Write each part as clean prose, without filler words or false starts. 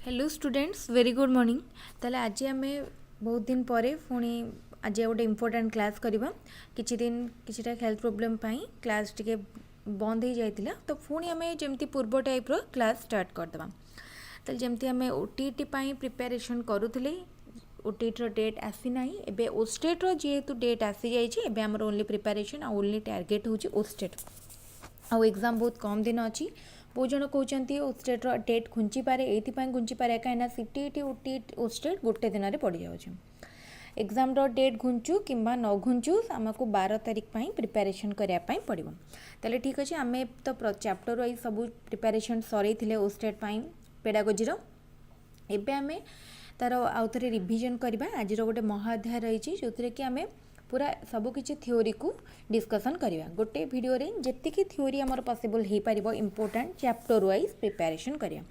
Hello students very good morning. ताले आज आम बहुत दिन पर पुणी आज गोटे इम्पोर्टाट क्लास करवा किछि दिन किछिटा हेल्थ प्रोब्लेम पाई क्लास टिके बंद हो जाइतिला तो पुणी आम जमती पूर्व टाइप रो क्लास स्टार्ट करदबा। ताले जमती आम ओटीटी पाई प्रिपरेशन करूथिले ओटीटी रो डेट आसी नाही एबे ओस्टेट रो जेहेतु डेट आसी जाइछि एबे हमर ओनली प्रिपरेशन आ ओनली टारगेट होछि ओस्टेट आ एग्जाम बहुत कम दिन अच्छी बहुत जन कहते ओस्टेट डेट घुंची पारे ये घुंची पारे कहीं सीटीटी ओस्टेट गोटे दिन में पड़ जाऊँ एग्जाम डेट घुंचु कि न घुंचु आमको 12 तारीख पर प्रिपरेशन करने पड़ो। ताले ठीक अच्छे आम तो चैप्टर वाइज सब प्रिपरेशन सर ओस्टेट पेडागोजी एबे आम तार आउ थे रिविजन करवा आज गोटे महाअध्याय रही जो कि आम पूरा सबकि थ्योरी को डिस्कसन करवा गोटे वीडियो रे जेतिकी थ्योरी आमर पॉसिबल हो पार इम्पोर्टाट चैप्टर वाइज प्रिपरेशन करवा।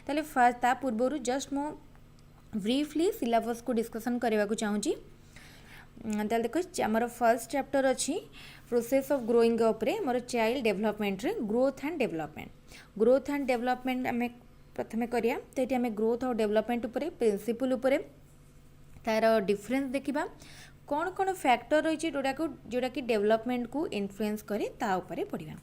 ताले फर्स्ट ता पूर्व जस्ट मो ब्रीफली सिलेबस को डिस्कसन करने को चाहूँगी। ताले देखो आमर फर्स्ट चैप्टर अच्छी प्रोसेस ऑफ ग्रोइंग उपरे मोर चाइल्ड डेवलपमेंट रे ग्रोथ एंड डेवलपमेंट आम प्रथमे करिया तो ये आम ग्रोथ और डेवलपमेंट उपरे प्रिंसिपल उपरे तार डिफरेंस देखा कौन कौन फैक्टर रही जोड़ा कि डेवलपमेंट को इन्फ्लुएंस करे ता उपरे पढ़िया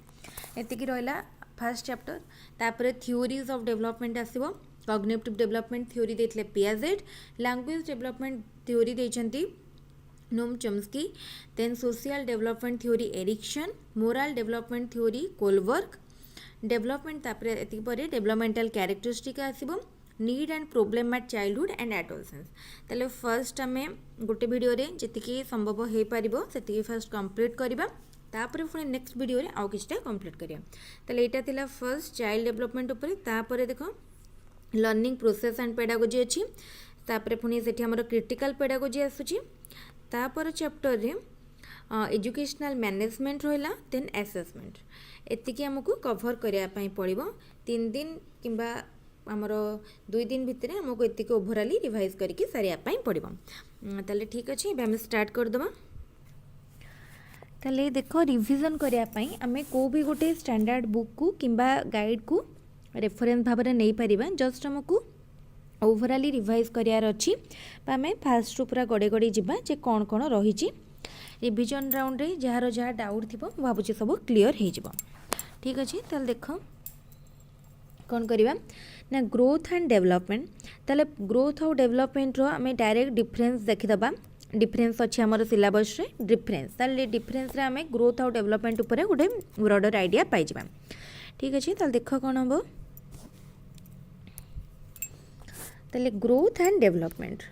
एतिकी रहिला फर्स्ट चैप्टर। तापर थ्योरीज ऑफ डेवलपमेंट आसीबो कॉग्निटिव डेवलपमेंट थ्योरी देथिले पियाजेट लैंग्वेज डेवलपमेंट थ्योरी देचंती Noam Chomsky then social development theory Erikson moral development theory Kohlberg development तापर एतिकी परे डेवलपमेंटल कैरेक्टरिस्टिक आसीबो need and problem at childhood and adolescence. ताले first आम गोटे वीडियो रे जतिकी संभव हो पारिबो सेतिकी फर्स्ट कंप्लीट करबा तापर पुणी नेक्स्ट वीडियो रे आउ किछटा कंप्लीट करिया। ताले एटा थिला फर्स्ट चाइल्ड डेवलपमेंट उपरे तापर देखो लर्निंग प्रोसेस एंड पेडागोजी अछि तापर पुणी सेठी हमर क्रिटिकल पेडागोजी आसुची तापर चैप्टर रे एजुकेशनल मैनेजमेंट रहिला देन असेसमेंट एतिकी हमकु कवर करिया पई पड़िबो 3 दिन किंबा आमर 2 दिन भितर आमको एतिक ओभराली रिवाइज करके सारे पड़ो। ताले ठीक अच्छे आम स्टार्ट करदे। ताले देख रिविजन करने आम को भी गोटे स्टैंडर्ड बुक को किंबा गाइड को रेफरेंस भाव में नहीं पारिबा जस्ट आमको ओभराली रिवाइज करार अच्छी आम फास्ट पूरा गड़े गड़े जावा जे कौन कौन रही रिविजन राउंड रे जार जहाँ डाउट थी भावुँ सब क्लीयर हो। ठीक अच्छे ताले देख कौन करवा ना ग्रोथ एंड डेवलपमेंट ताले ग्रोथ और डेवलपमेंट रो आम डायरेक्ट डिफरेंस देखीदबा डिफरेंस अच्छे आमर सिलेबस रे डिफरेंस ताले डिफरेंस रे आम ग्रोथ और डेवलपमेंट उपरे गोटे ब्रॉडर आइडिया पाइबा। ठीक अच्छे ताले देख कौन हम ताले ग्रोथ एंड डेवलपमेंट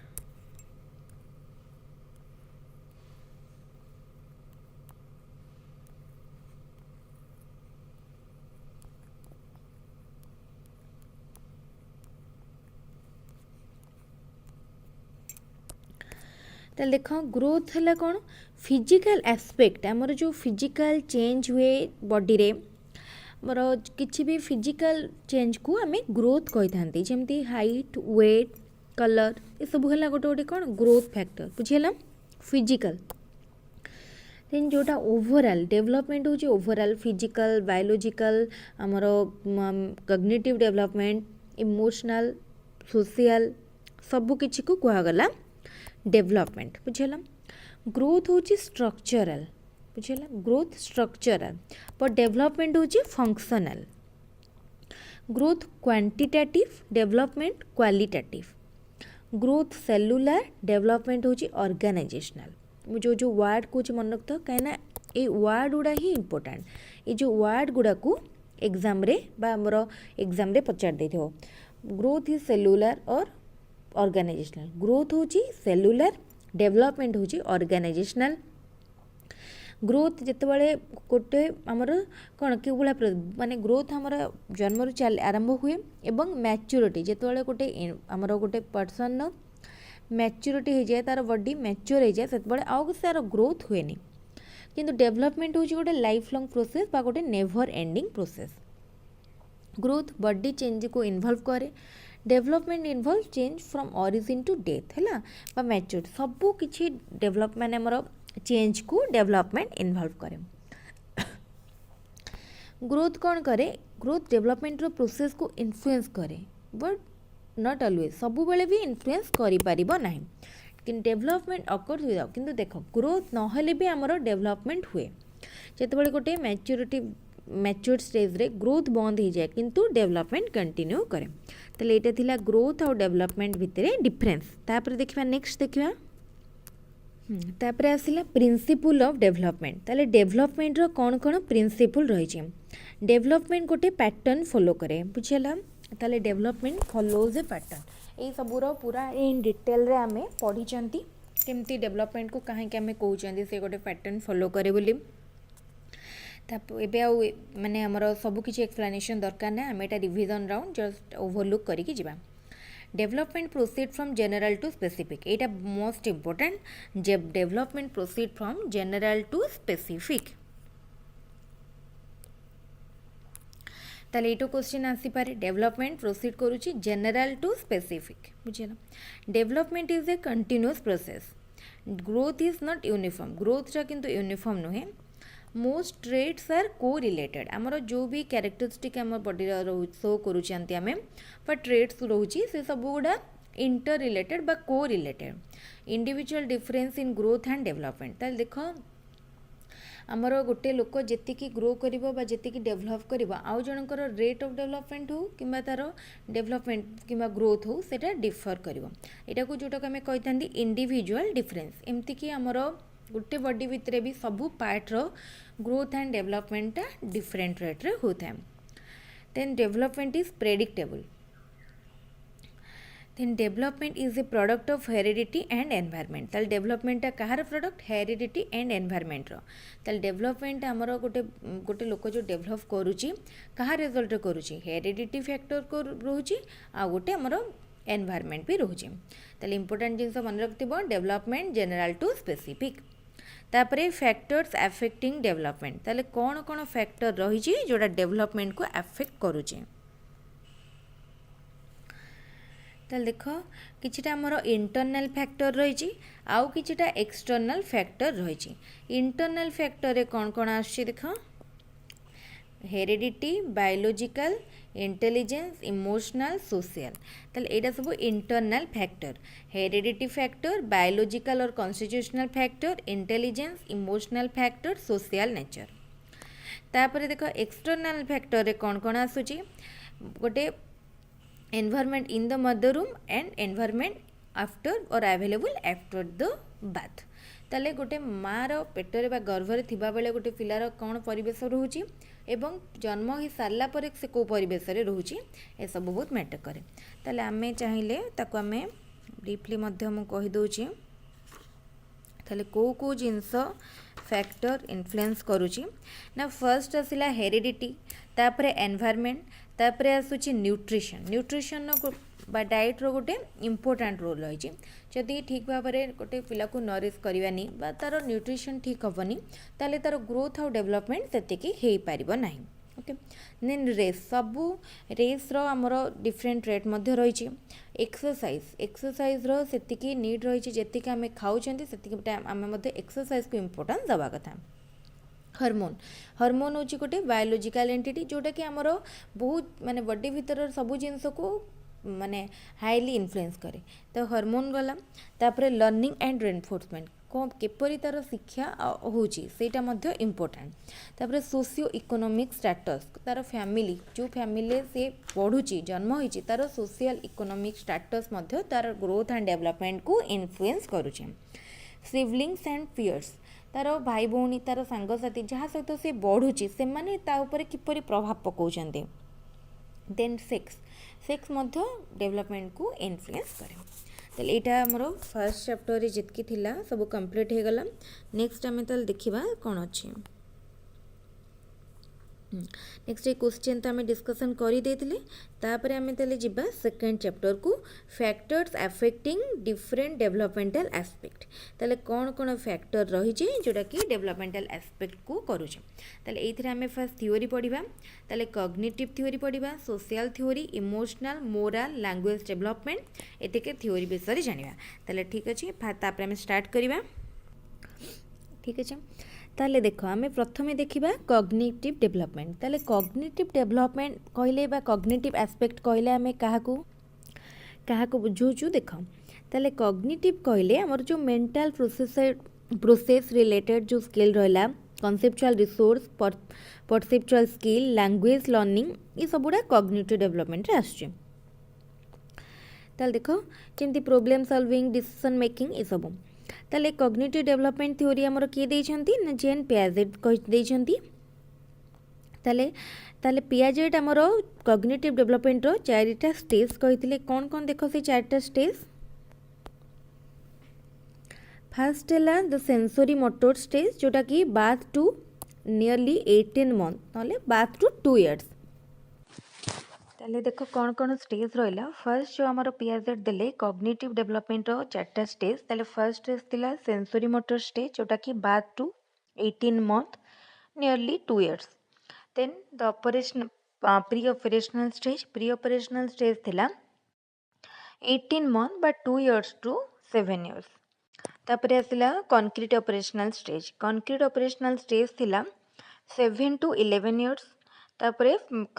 ताले देख ग्रोथ है कौन फिजिकल एस्पेक्ट आमर जो फिजिकल चेंज हुए बॉडी रे मोर किसी भी फिजिकल चेंज को आम ग्रोथ कही था जमती हाइट वेट कलर ये सब है गोटे गोटे कौन ग्रोथ फैक्टर बुझेगा फिजिकल देन जोटा ओवरऑल डेवलपमेंट हो ओवरऑल फिजिकल बायोलॉजिकल आमर कॉग्निटिव डेवलपमेंट इमोशनल सोशल सब किसी को कहगला डेवलपमेंट बुझेगा। ग्रोथ होची स्ट्रक्चरल बुझेगा ग्रोथ स्ट्रक्चरल पर डेवलपमेंट होची functional growth quantitative development qualitative growth cellular development होची ऑर्गेनाइजेशनल जो वर्ड को मन रखता कहीं ये वर्ड गुड़ा ही इंपोर्टेंट ये जो वर्ड गुड़ा को एग्जाम रे बा हमर एग्जाम रे पचार दे थो ग्रोथ इज सेलुलर और ऑर्गेनाइजेशनल ग्रोथ होची सेलुलर डेवलपमेंट होची ऑर्गेनाइजेशनल ग्रोथ जितेबाला गोटे आमर कौन कि माने ग्रोथ आमर जन्म चल आरंभ हुए एवं मैच्योरिटी जितेबाला गोटे आमर गोटे पर्सन मैच्योरिटी हो जाए तार बॉडी मैच्योर हो जाए से आउ तार ग्रोथ हुए नहीं किंतु डेवलपमेंट होची गोटे लाइफ लॉन्ग प्रोसेस बा गोटे never ending process. Growth body change को इन्वॉल्व करे development involve change from origin to death है बा मैच्योर सबू किसी डेवलपमेंट आमर चेंज को डेवलपमेंट इन्वॉल्व करे। ग्रोथ कौन करे ग्रोथ डेवलपमेंट रो प्रोसेस को इन्फ्लुएंस करे बट नॉट ऑलवेज सब बेले भी इन्फ्लुएंस करि परिबो नाही कि डेवलपमेंट अकर्स विदाउट किंतु देख ग्रोथ नहेले भी आमर डेवलपमेंट हुए जेतेबेले गोटे मैच्योर स्टेज रे ग्रोथ बंद हो जाए किंतु डेवलपमेंट कंटिन्यू करे ताले एटा थिला ग्रोथ और डेवलपमेंट भितरे डिफरेंस तापर देखिबा नेक्स्ट देखिबा तापर आसिला प्रिंसिपल ऑफ डेवलपमेंट ताले डेवलपमेंट रो कौन कौन प्रिंसिपल रही डेवलपमेंट गोटे पैटर्न फॉलो करे बुझेला ताले डेवलपमेंट फॉलोज ए पैटर्न ये सबूर पूरा इन डिटेल रे आमे पढ़ी केमती डेवलपमेंट को कहीं आमे कहउचंदी से गोटे पैटर्न फॉलो करे बोली एबे माने हमर सब किछि एक्सप्लेनेशन दरकार ना आमे एटा रिवीजन राउंड जस्ट ओवरलुक करिकि जिबा development proceed from general to specific एटा मोस्ट इम्पोर्टेंट जब development proceed from general to specific ताले एटो क्वेश्चन आसी पारे डेवलपमेंट प्रोसीड करूची जनरल टू स्पेसिफिक बुझिला development is a continuous process growth is not uniform growth रा किंतु यूनिफॉर्म नुहे most traits are correlated आमर जो भी कैरेक्टरिस्टिक आम बॉडी शो करुँच आम बट ट्रेड्स रोचे से सब गुड़ा इंटर रिलेटेड बा को related individual difference in growth and development ताल देख आमर गोटे लोक जी ग्रो कर जी डेभलप कर आउ जनकर रेट ऑफ डेवलपमेंट हो कि तार डेवलपमेंट कि ग्रोथ हो सेटा डिफर कर यहाँ को जोटा आम कही इंडिविजुअल डिफरेंस एमती कि आमर गोटे बॉडी भितर भी सबू पार्ट रो ग्रोथ एंड डेवलपमेंटा डिफरेंट रेट रे होता है then development is predictable then development is a product of heredity and environment ताल डेवलपमेंट कहार प्रोडक्ट हेरिडिटी एंड एनवायरनमेंट रो ताल डेवलपमेंट आमर गोटे गोटे लोक जो डेवलप करुची कहा रिजल्ट करुची हेरिडिटी फैक्टर को रोची आ गोटे आमर एनवायरनमेंट भी रोचे ताल इंपोर्टेंट जिनस मन रखिबो डेवलपमेंट जनरल टू स्पेसिफिक तापरे फैक्टर्स अफेक्टिंग डेवलपमेंट ताले कौन कौन फैक्टर रही जोड़ा डेवलपमेंट को अफेक्ट करुचे ताले देख किछिटा हमर इंटरनल फैक्टर रही आउ किछिटा एक्सटर्नल फैक्टर रही इंटरनल फैक्टर रे कौन कौन आछी देख heredity biological intelligence emotional social ताले एटा सब internal factor heredity factor biological और constitutional factor intelligence emotional factor social nature तापर देख एक्सटर्नल फैक्टर रे कौन कौन आसुची गोटे एनवायरनमेंट इन द मदर रूम एंड एनवायरनमेंट आफ्टर और अवेलेबल आफ्टर द बाथ ताले गोटे मार पेटर बा गर्भरे थिबा बेले गोटे पिलार कौन परिवेश रोची एवं जन्म हो सारा पर से कौ परिवेश रोची ए सब बहुत मैटर करे ताले आमे चाहिए ताको आमे ब्रीफली मध्य मु कहि दोची ताले को जिनस फैक्टर इन्फ्लुएंस करुची ना फर्स्ट आसिला हेरिडिटी तापरे एनवायरनमेंट तापरे आसुची न्यूट्रिशन बा डाइट रो गोटे इम्पोर्टेंट रोल रही जदि ठीक भाव में गोटे पिला को नरिश करवानी बा तार न्यूट्रिशन ठीक हेनी ताले तार ग्रोथ और डेवलपमेंट से पारिबो नाही ओके देन रेस सबू रेस रो आमर डिफरेंट रेट मध्य रही एक्सरसाइज रो सेतिकी नीड रही जेतिक आम खाऊँच से आम एक्सरसाइज को इम्पोर्टेंस दवा कथा हार्मोन हूँ गोटे बायोलॉजिकल एंटिटी जोटा कि आमर बहुत माने बॉडी भीतर सबू जिनस को माने हाईली इन्फ्लुएंस करे तो हार्मोन गला तापरे लर्निंग एंड रेनफोर्समेंट केपरी तार शिक्षा होची सेटा मध्य इम्पोर्टेंट तापरे सोशियो इकोनॉमिक स्टेटस तार फैमिली जो फैमिली से पढ़ुची जन्म होईची तार सोशल इकोनॉमिक स्टेटस मध्य तार ग्रोथ एंड डेवलपमेंट को इन्फ्लुएंस करुचे सिबलिंग्स एंड पियर्स तार भाई भौणी तार सांगसाथी जहाँ सहित से बढ़ुची से माने ता ऊपर किपरि प्रभाव पकाउछन्ते देन सेक्स मध्य डेवलपमेंट को इन्फ्लुएंस करे ताले एटा हमरो फर्स्ट चैप्टर रे जितकी थिला सब कंप्लीट हे गला नेक्स्ट आमे ताले देखिबा कोन अछि नेक्स्ट ये क्वेश्चन तो आम डिस्कसन कर तापर आम तेल जीवा सेकेंड चैप्टर को factors affecting different developmental aspect ताले कौन कौन फैक्टर रही जोटा कि डेवलपमेंटल एस्पेक्ट को करुचे ताले एथिरे आम फर्स्ट थ्योरी पढ़ा ताले कॉग्निटिव थ्योरी पढ़ा social theory emotional moral language development एतिके थ्योरी विषय जानिबा ताले ठीक अछि तापर आम स्टार्ट करिबा ठीक अछि ताले देखो आमे प्रथमे देखिबा कॉग्निटिव डेवलपमेंट ताले कॉग्निटिव डेवलपमेंट कहले बा कॉग्निटिव एस्पेक्ट कहले आमे काहाकू क्या बुझाऊँ देख ताले कॉग्निटिव कहले आमर जो मेंटल प्रोसेस रिलेटेड जो स्किल रहा conceptual resource perceptual skill language learning ये सब गुड़ा कॉग्निटिव डेवलपमेंट रे आसुचे ताले देखो जमती प्रॉब्लम सॉल्विंग डिसीजन मेकिंग ये सब ताले कॉग्निटिव डेवलपमेंट थ्योरी आमर किए देछंती ना जेन पियाजेट कहि देछंती ताले ताले पियाजेट आमर कॉग्निटिव डेवलपमेंट रो चारिटा स्टेज कहिथिले कौन कौन देखो से चारिटा स्टेज फास्ट है द सेंसरी मोटर स्टेज जोटा कि बाथ टू नियरली 18 मंथ ना बाथ टू 2 इयर्स ताले देखो कौन कौन स्टेज रहा फर्स्ट जो आमर पियाजेट देले कॉग्निटिव डेवलपमेंट रो चार्टा स्टेज ताले फर्स्ट स्टेज थिला सेंसरी मोटर स्टेज जोटा कि birth to 18 month nearly 2 years then the operation pre operational stage थिला 18 month but 2 years to 7 years तापर आसला कंक्रीट ऑपरेशनल स्टेज थिला 7 टू 11 इयर्स तापर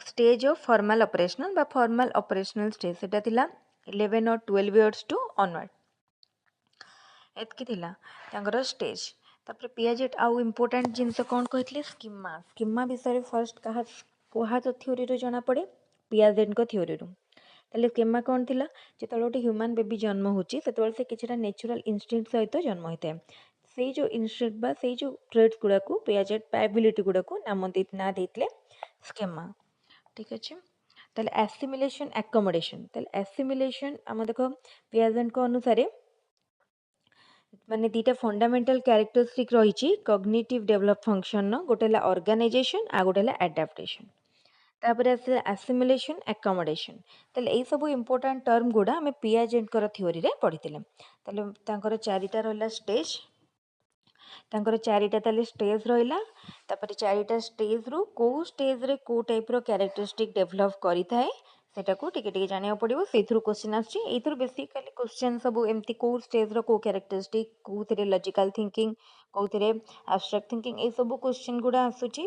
stage of formal operational stage सेटा थिला 11 और 12 इयर्स टू ऑनवर्ड एतकी थिला तांगर स्टेज तापर पियाजेट आउ इम्पोर्टेंट जिनस कौन कहते स्कीमा विषय फर्स्ट कहा तो थ्योरी रो जना पड़े पियाजेट को थ्योरी रो ताले स्कीमा कौन थिला जेतले गोटे ह्यूमन बेबी जन्म होची सेतले से किछटा नेचुरल इंस्टिंक्ट सहित जन्म होता है से जो इंस्टिंक्ट बा से जो ट्रेड्स गुड़ा को पियाजेट एबिलिटी गुड़ा को नाम ना देते स्कीमा ठीक अच्छे ताले एसिमिलेशन एकोमोडेशन ताले एसिमिलेशन आम देखो पियाजेट को अनुसार माने दीटा फंडामेंटल कैरेक्टरिस्टिक रही कॉग्निटिव डेवलप फंक्शन गोटे ऑर्गेनाइजेशन आ गोटे एडाप्टेशन तापर एसिमिलेशन एकोमोडेशन ताले एई सब इंपोर्टेंट टर्म गुड़ा आम पियाजेट थ्योरी रे पढ़ी ताले चारिटा रहा स्टेज चारिटा ताले स्टेज रहा तापर चारिटा स्टेज रु को स्टेज रे को टाइप रो कैरेक्टरिस्टिक डेवलप करि थाए सेटा को टिके जानिया पड़िबो सेथुरु क्वेश्चन आछि एथुरु बेसिकली क्वेश्चन सब एमती को स्टेज रो को कैरेक्टरिस्टिक कोथिरे लॉजिकल थिंकिंग कोथिरे एब्स्ट्रैक्ट थिंकिंग ए सब क्वेश्चन गुड़ा आसुची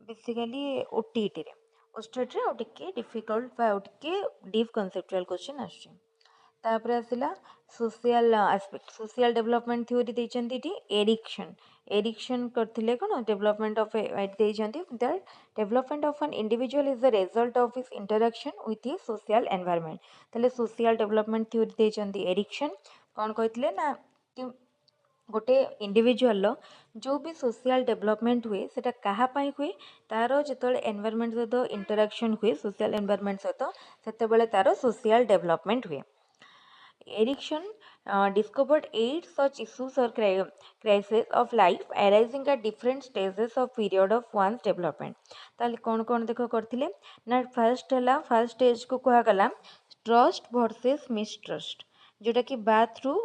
बेसिकली ओटीटी रे ओस्टेट रे और टिके डिफिकल्ट बा टिके डीप कॉन्सेप्चुअल क्वेश्चन आछि तापर आसिला social aspect social development theory देचंती टी एरिक्शन करथिले कोन डेवलपमेंट ऑफ देचंती that development of an individual is the result of his interaction with his social environment तले सोशल डेवलपमेंट थ्योरी देचंती एरिक्शन कोन कहथिले ना कि गोटे इंडिविजुअल जो भी सोशल डेवलपमेंट हुए सेटा कहा पाई हुए तार जिते एनवायरनमेंट सहित इंटरेक्शन हुए सोशल एनवायरनमेंट सहित सेतेबेले तार सोशल डेवलपमेंट हुए Erickson discovered 8 such issues or crises of life arising at different stages of period of one's development. ताले कौन कौन देखो करथिले ना फर्स्ट स्टेज को कहा गला ट्रस्ट वर्सेस मिसट्रस्ट जोटा कि बात थ्रू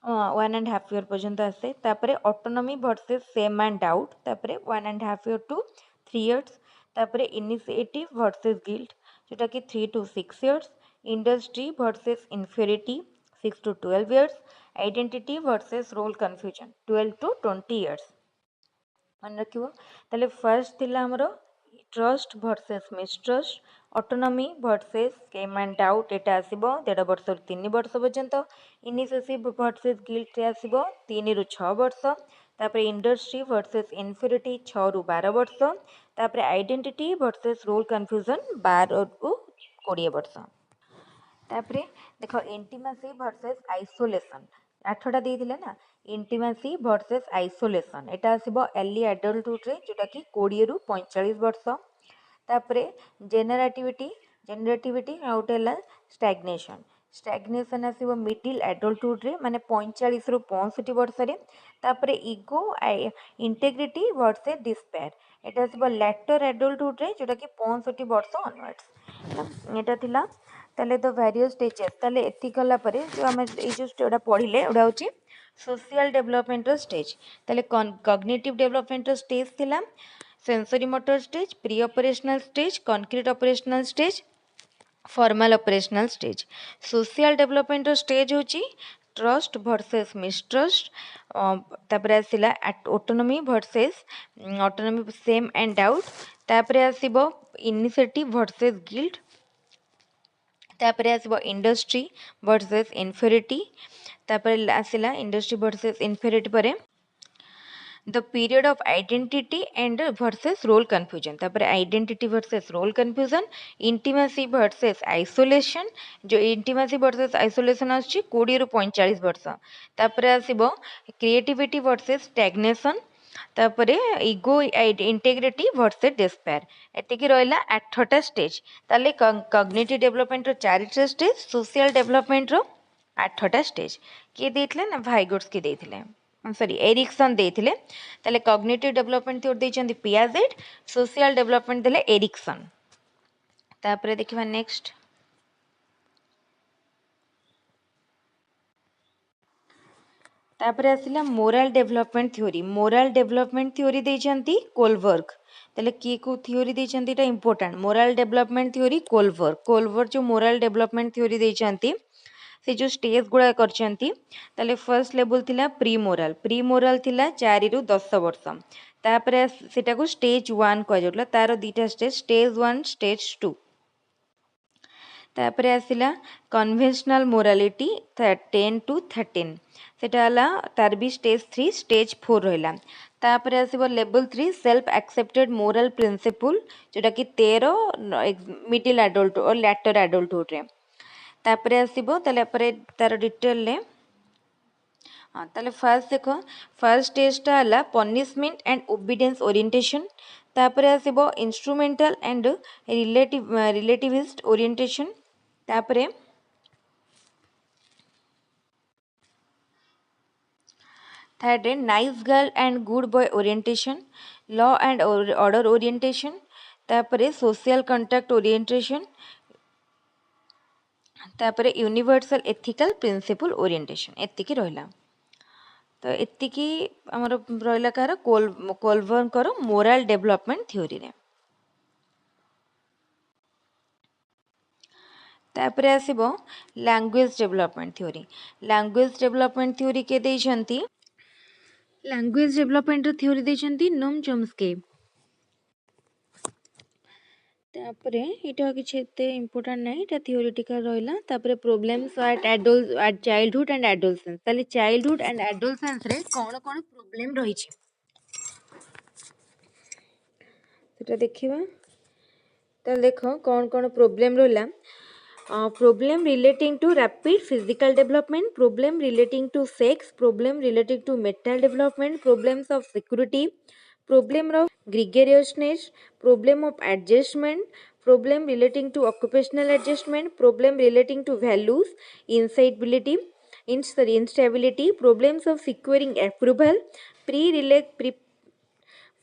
1.5 year पर्यंत आसे तापरे autonomy versus shame and doubt तापरे 1.5 year to 3 years तापरे इनिशिएटिव वर्सेस गिल्ट जोटा कि 3 to 6 years industry versus inferiority 6 to 12 years identity versus role confusion 12 to 20 years मन रखिबो ताले फर्स्ट थिला हमरो trust versus mistrust autonomy versus scam and doubt एटा आसीबो 1.5 वर्ष 3 वर्ष पर्यंत इनिशिएटिव वर्सेस गिल्ट रे आसीबो 3 रु 6 वर्ष तापर इंडस्ट्री वर्सेस इन्फ्योरिटी 6 रु 12 वर्ष तापर आइडेंटिटी वर्सेस रोल कन्फ्यूजन 12 रु 20 वर्ष तापरे देखो इंटीमेसी वर्सेस आइसोलेशन 8टा देइथिले ना इंटीमेसी वर्सेस आइसोलेशन एटा आसीबो अर्ली एडल्टहुड रे जोटा कि 20 रु 45 वर्ष तापरे जेनरेटिविटी आउटेला स्टैग्नेशन आसीबो मिडिल एडल्टहुड रे माने 45 रु 65 वर्ष रे तापरे ईगो इंटेग्रिटी वर्सेस डिस्पेयर एटा आसीबो लेटर एडल्टहुड रे जोटा कि 65 वर्ष ऑनवर्ड्स एटा थिला ताले द वेरियस स्टेजेस ताले एति कला परे जो हम ए जो स्टेडा पढिले ओडा होची सोशल डेवलपमेंट स्टेज ताले कॉग्निटिव डेवलपमेंट स्टेज थिला sensory motor stage pre operational stage concrete operational stage formal operational stage social development stage होची ट्रस्ट वर्सेस मिसट्रस्ट तापर आसिला autonomy versus autonomy shame and doubt तापर आसीबो इनिशिएटिव वर्सेस गिल्ट तापर आसब industry versus inferiority तापर आसला industry versus inferiority पर the period of identity and versus role confusion तापर identity versus role confusion intimacy versus isolation जो intimacy versus isolation आछि 20 रु 45 वर्ष तापर आसीबो creativity versus stagnation तापर ईगो इंटेग्रिटी वर्सेस डिस्पेयर एतिकी रहिला 8टा स्टेज ताले कॉग्निटिव डेवलपमेंट रो 4टा स्टेज सोशल डेवलपमेंट रो 8टा stage किए देथिले ना भाइगोट्स के देथिले सॉरी एरिक्सन देथिले ताले कॉग्निटिव डेवलपमेंट थ्योरी देचंदी पियाजेट सोशल डेवलपमेंट देले एरिक्सन तापर देखिबा नेक्स्ट तापर आसिला मोराल डेवलपमेंट थ्योरी देचंती कोलबर्ग ताले की को थ्योरी देचंती ता important moral development theory Kohlberg जो मोराल डेवलपमेंट थ्योरी देचंती से जो स्टेज गुड़ा करचंती ताले फर्स्ट लेवल थिला प्री मोराल थिला 4 रु 10 वर्ष तापर सेटा को स्टेज 1 कह जाउला तारो दीटा स्टेज 1 स्टेज 2 तापर आसिला कन्वेंशनल मोरालिटी 10 टू 13 सेटा हला तार भी स्टेज 3 स्टेज 4 रहिला तापर आसीबो level 3 self accepted moral principle जोटा कि 13 मिडिल एडल्ट और लेटर एडल्टहुड रे तापर आसीबो ताले परे तार डिटेल ले हाँ ताले फर्स्ट देखो फर्स्ट स्टेज हला पनिशमेंट एंड ओबीडियंस ओरिएंटेशन तापर आसीबो इंस्ट्रूमेंटल एंड रिलेटिविस्ट ओरिएंटेशन तापर third nice girl and good boy orientation law and order orientation तापर सोशल कंटैक्ट ओरिएंटेशन तापर यूनिवर्सल एथिकल प्रिंसिपल ओरिएंटेशन एतिकी रहिला तो एतिकी हमर रहिला कार कोलबर्ग कर मोरल डेवलपमेंट थ्योरी रे तापर आसीबो लैंग्वेज डेवलपमेंट थ्योरी के देछंती language development theory देछंती Noam Chomsky तापरे इटा किछि एते इंपोर्टेंट नै इटा थियोरेटिकल रहला तापरे problems eight childhood and adolescence ताले चाइल्डहुड एंड एडोलसेंस रे कोन कोन प्रॉब्लम रही छि सेटा देखिबा ताले देखो कोन कोन प्रॉब्लम रहला problem relating to rapid physical development, problem relating to sex, problem relating to mental development, problems of security, problem of gregariousness, problem of adjustment, problem relating to occupational adjustment, problem relating to values, insightability, instability, problems of securing approval,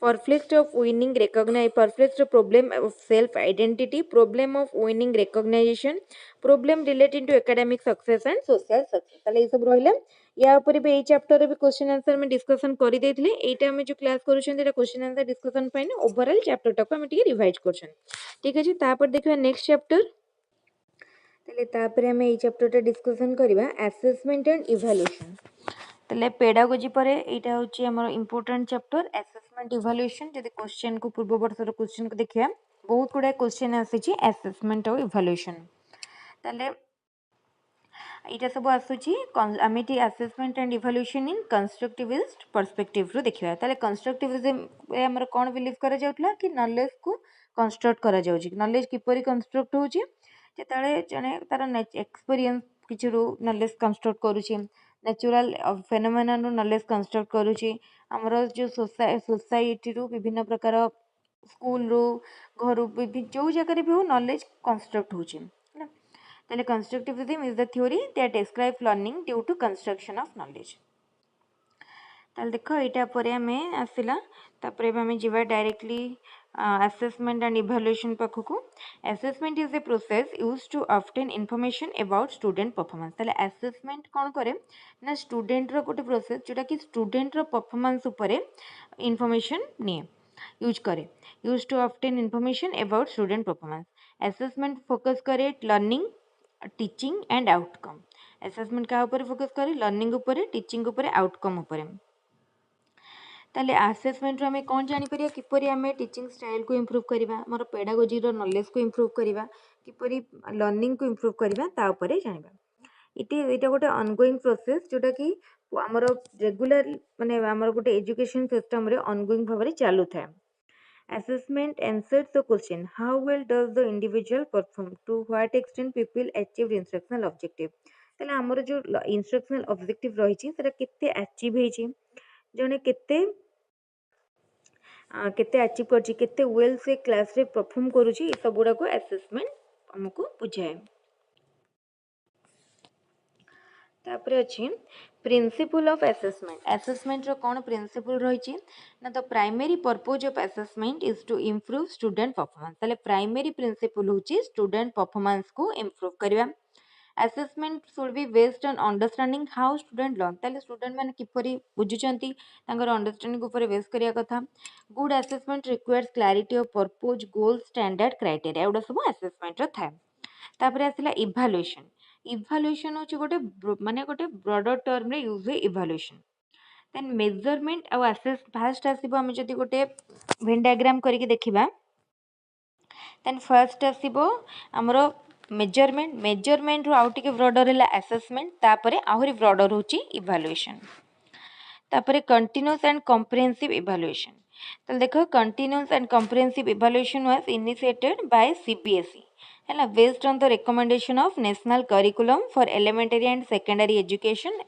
perplexed of winning recognize perplexed problem of self identity problem of winning recognition problem relating to academic success and social success ताले ये सब रहले या ऊपर भी ए chapter रे भी question answer में डिस्कशन करि देथिले एटा हम जो क्लास करूछन एटा question answer discussion pine overall chapter टाको हम टिके रिवाइज करछन ठीक अछि तापर देखबा नेक्स्ट चैप्टर ताले तापर हम ए चैप्टर टा डिस्कशन करबा असेसमेंट एंड इवैल्यूएशन ताले पेडागोजी पर एटा होची हमर इंपोर्टेंट चैप्टर असेसमेंट इवैल्यूएशन जदि क्वेश्चन को पूर्व वर्ष रो क्वेश्चन को देखिया बहुत गुडा क्वेश्चन आसी असेसमेंट और इवैल्यूएशन ताले एटा सब आसुची आमिटी assessment and evaluation in constructivist perspective रो देखिया ताले कंस्ट्रक्टिविज्म ए हमर कोन बिलीव करा जाउतला कि नॉलेज को कंस्ट्रक्ट करा जाउची नॉलेज किपरि कंस्ट्रक्ट होची जेताले जने तार एक्सपीरियंस किछु नॉलेज कंस्ट्रक्ट करूची नेचुरल फेनोमेनन रो नॉलेज कंस्ट्रक्ट करूची हमर जो सोसाइटी रो विभिन्न प्रकार स्कूल रो घर जो जगह भी हो नॉलेज कंस्ट्रक्ट होची ताले constructivism is the theory that describe learning due to construction of knowledge ताले देखो एटा परे हमें आसिला तापरे हमें जीवा डायरेक्टली assessment and evaluation पाखकु assessment is a process used to obtain information about student performance ताले assessment कोन करे ना स्टूडेंट रो गोटे प्रोसेस जोटा कि स्टूडेंट रो परफॉर्मेंस ऊपर इंफॉर्मेशन निये यूज करे use to obtain information about student performance assessment focus करे learning teaching and outcome assessment का ऊपर फोकस करे लर्निंग ऊपर टीचिंग ऊपर आउटकम ऊपर ताले असेसमेंट रो हमें कौन जानी परिया किपरि हमें टीचिंग स्टाइल को इंप्रूव करिवा हमर पेडागोजी रो नॉलेज को इंप्रूव करिवा किपरि लर्निंग को इम्प्रूव करबा ता उपरे जानिबा। इटा गोटे ऑनगोइंग प्रोसेस जोटा कि आमर रेगुलर माने आमर गोटे एजुकेशन सिस्टम रे ऑनगोइंग भाव में चालू था। Assessment answers the question how well does the individual perform, to what extent people achieved instructional objective। ताले आमर जो instructional objective रही सेटा केते अचीव हेची, जने केते केते अचीव करची, केते वेल से क्लास रे परफॉर्म करूची, सब गुडा को असेसमेंट हमको बुझाए। तापर अच्छी प्रिंसिपल ऑफ असेसमेंट। असेसमेंट रो कौन प्रिंसिपल रही ना, तो primary purpose of assessment is to improve student performance. ताले प्राइमरी प्रिंसिपल होची स्टूडेंट परफॉर्मेंस को इम्प्रूव करबा। Assessment should be based on understanding how student learn. ताले स्टूडेंट माने किपरि बुझुचंती तांकर अंडरस्टैंडिंग ऊपर बेस करिया कथा। Good assessment requires clarity of purpose, goal, standard, criteria, एउडा सब असेसमेंट रो थाए। तापर आसिला इभालुएशन। इभालुएशन होची गोटे माने गोटे ब्रॉडर टर्म रे यूज हुए इभालुएशन। देन मेजरमेंट आ असेस फास्ट आसीबो, हम जदी गोटे वेन डायग्राम करके देखिबा, देन फर्स्ट आसीबो हमरो मेजरमेंट। मेजरमेंट रो आउ टिके ब्रॉडर हैला असेसमेंट, तापरे आहुरी ब्रॉडर होची इभालुएशन। तापरे कंटीन्यूअस एंड कॉम्प्रिहेंसिव इभालुएशन। तो देखो continuous and comprehensive evaluation was initiated by CBSE है, based on the recommendation of national curriculum for elementary and secondary education,